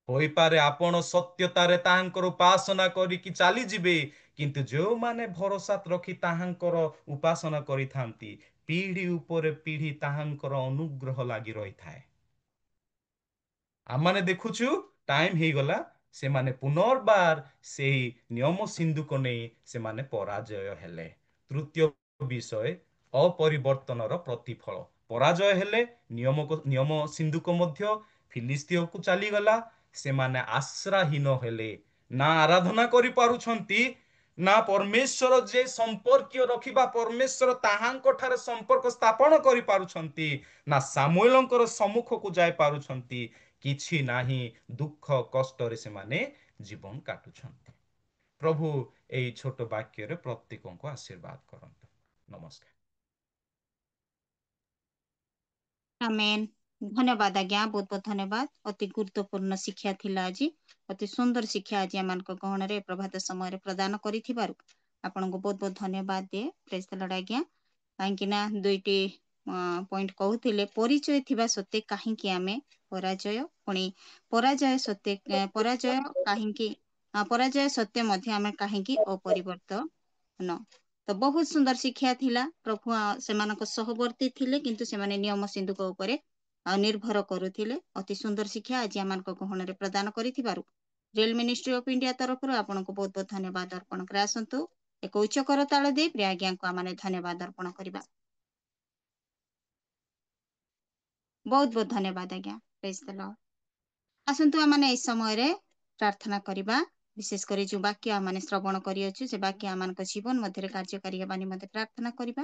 ହୋଇପାରେ ଆପଣ ସତ୍ୟତାରେ ତାହାଙ୍କର ଉପାସନା କରିକି ଚାଲିଯିବେ କିନ୍ତୁ ଯେଉଁମାନେ ଭରସା ରଖି ତାହାଙ୍କର ଉପାସନା କରିଥାନ୍ତି ପିଢ଼ି ଉପରେ ପିଢ଼ି ତାହାଙ୍କର ଅନୁଗ୍ରହ ଲାଗି ରହିଥାଏ। ଆମମାନେ ଦେଖୁଛୁ ଟାଇମ ହେଇଗଲା ସେମାନେ ପୁନର୍ବାର ସେହି ନିୟମ ସିନ୍ଧୁକ ନେଇ ସେମାନେ ପରାଜୟ ହେଲେ। ତୃତୀୟ ବିଷୟ ଅପରିବର୍ତ୍ତନର ପ୍ରତିଫଳ। ପରାଜୟ ହେଲେ ନିୟମ ସିନ୍ଧୁକ ମଧ୍ୟ ଫିଲିସ୍ତୀୟକୁ ଚାଲିଗଲା। ସେମାନେ ଆଶ୍ରାହୀନ ହେଲେ ନା ଆରାଧନା କରିପାରୁଛନ୍ତି ନା ପରମେଶ୍ୱର ଯେ ସମ୍ପର୍କୀୟ ରଖିବା ପରମେଶ୍ୱର ତାହାଙ୍କ ଠାରେ ସମ୍ପର୍କ ସ୍ଥାପନ କରିପାରୁଛନ୍ତି ନା ସାମୁଏଲଙ୍କର ସମ୍ମୁଖକୁ ଯାଇ ପାରୁଛନ୍ତି। କିଛି ନାହିଁ ଦୁଃଖ କଷ୍ଟରେ ସେମାନେ ଜୀବନ କାଟୁଛନ୍ତି। ପ୍ରଭୁ ଏହି ଛୋଟ ବାକ୍ୟରେ ପ୍ରତ୍ୟେକଙ୍କୁ ଆଶୀର୍ବାଦ କରନ୍ତୁ। ନମସ୍କାର। ଆମେନ୍। ଧନ୍ୟବାଦ ଆଜ୍ଞା, ବହୁତ ବହୁତ ଧନ୍ୟବାଦ। ଅତି ଗୁରୁତ୍ୱପୂର୍ଣ୍ଣ ଶିକ୍ଷା ଥିଲା ଆଜି। ଅତି ସୁନ୍ଦର ଶିକ୍ଷା ଆଜି ଆମମାନଙ୍କ ଗହଣରେ ପ୍ରଭାତ ସମୟରେ ପ୍ରଦାନ କରିଥିବାରୁ ଆପଣଙ୍କୁ ବହୁତ ବହୁତ ଧନ୍ୟବାଦ ଦିଏ। ପ୍ରେଜ୍ ଦ ଲର୍ଡ ଆଜ୍ଞା। କାହିଁକି ନା ଦୁଇଟି ପଏଣ୍ଟ କହୁଥିଲେ ପରିଚୟ ଥିବା ସତ୍ତ୍ୱେ କାହିଁକି ଆମେ ପରାଜୟ ପୁଣି ପରାଜୟ ସତ୍ତ୍ୱେ ମଧ୍ୟ ଆମେ କାହିଁକି ଅପରିବର୍ତ୍ତନ। ତ ବହୁତ ସୁନ୍ଦର ଶିକ୍ଷା ଥିଲା। ପ୍ରଭୁ ସେମାନଙ୍କ ସହବର୍ତ୍ତୀ ଥିଲେ କିନ୍ତୁ ସେମାନେ ନିୟମ ସିନ୍ଧୁକ ଉପରେ ନିର୍ଭର କରୁଥିଲେ। ଅତି ସୁନ୍ଦର ଶିକ୍ଷା ଆଜି ଆମମାନଙ୍କ ଗହଣରେ ପ୍ରଦାନ କରିଥିବାରୁ ରିଏଲ ମିନିଷ୍ଟ୍ରି ଅଫ ଇଣ୍ଡିଆ ତରଫରୁ ଆପଣଙ୍କୁ ବହୁତ ବହୁତ ଧନ୍ୟବାଦ ଅର୍ପଣ କରି ଆସନ୍ତୁ ଏକ ଉଚ୍ଚ କରତାଳ ଦେଇ ପ୍ରିୟ ଆଜ୍ଞାଙ୍କୁ ଆମେ ଧନ୍ୟବାଦ ଅର୍ପଣ କରିବା। ବହୁତ ବହୁତ ଧନ୍ୟବାଦ ଆଜ୍ଞା। ପ୍ରେଜ୍ ଦ ଲର୍ଡ। ଆସନ୍ତୁ ଆମେ ଏହି ସମୟରେ ପ୍ରାର୍ଥନା କରିବା। ବିଶେଷ କରି ଯୋଉ ବାକ୍ୟ ଆମେ ଶ୍ରବଣ କରିଅଛୁ ସେ ବାକ୍ୟ ଆମମାନଙ୍କ ଜୀବନ ମଧ୍ୟରେ କାର୍ଯ୍ୟକାରୀ ହେବା ନିମନ୍ତେ ପ୍ରାର୍ଥନା କରିବା।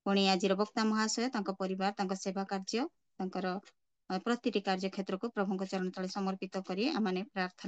ପୁଣି ଆଜିର ବକ୍ତା ମହାଶୟ ତାଙ୍କ ପରିବାର ତାଙ୍କ ସେବା କାର୍ଯ୍ୟ ତାଙ୍କର ପ୍ରତିଟି କାର୍ଯ୍ୟ କ୍ଷେତ୍ରକୁ ପ୍ରଭୁଙ୍କ ଚରଣ ତଳେ ସମର୍ପିତ କରି ଆମେ ପ୍ରାର୍ଥନା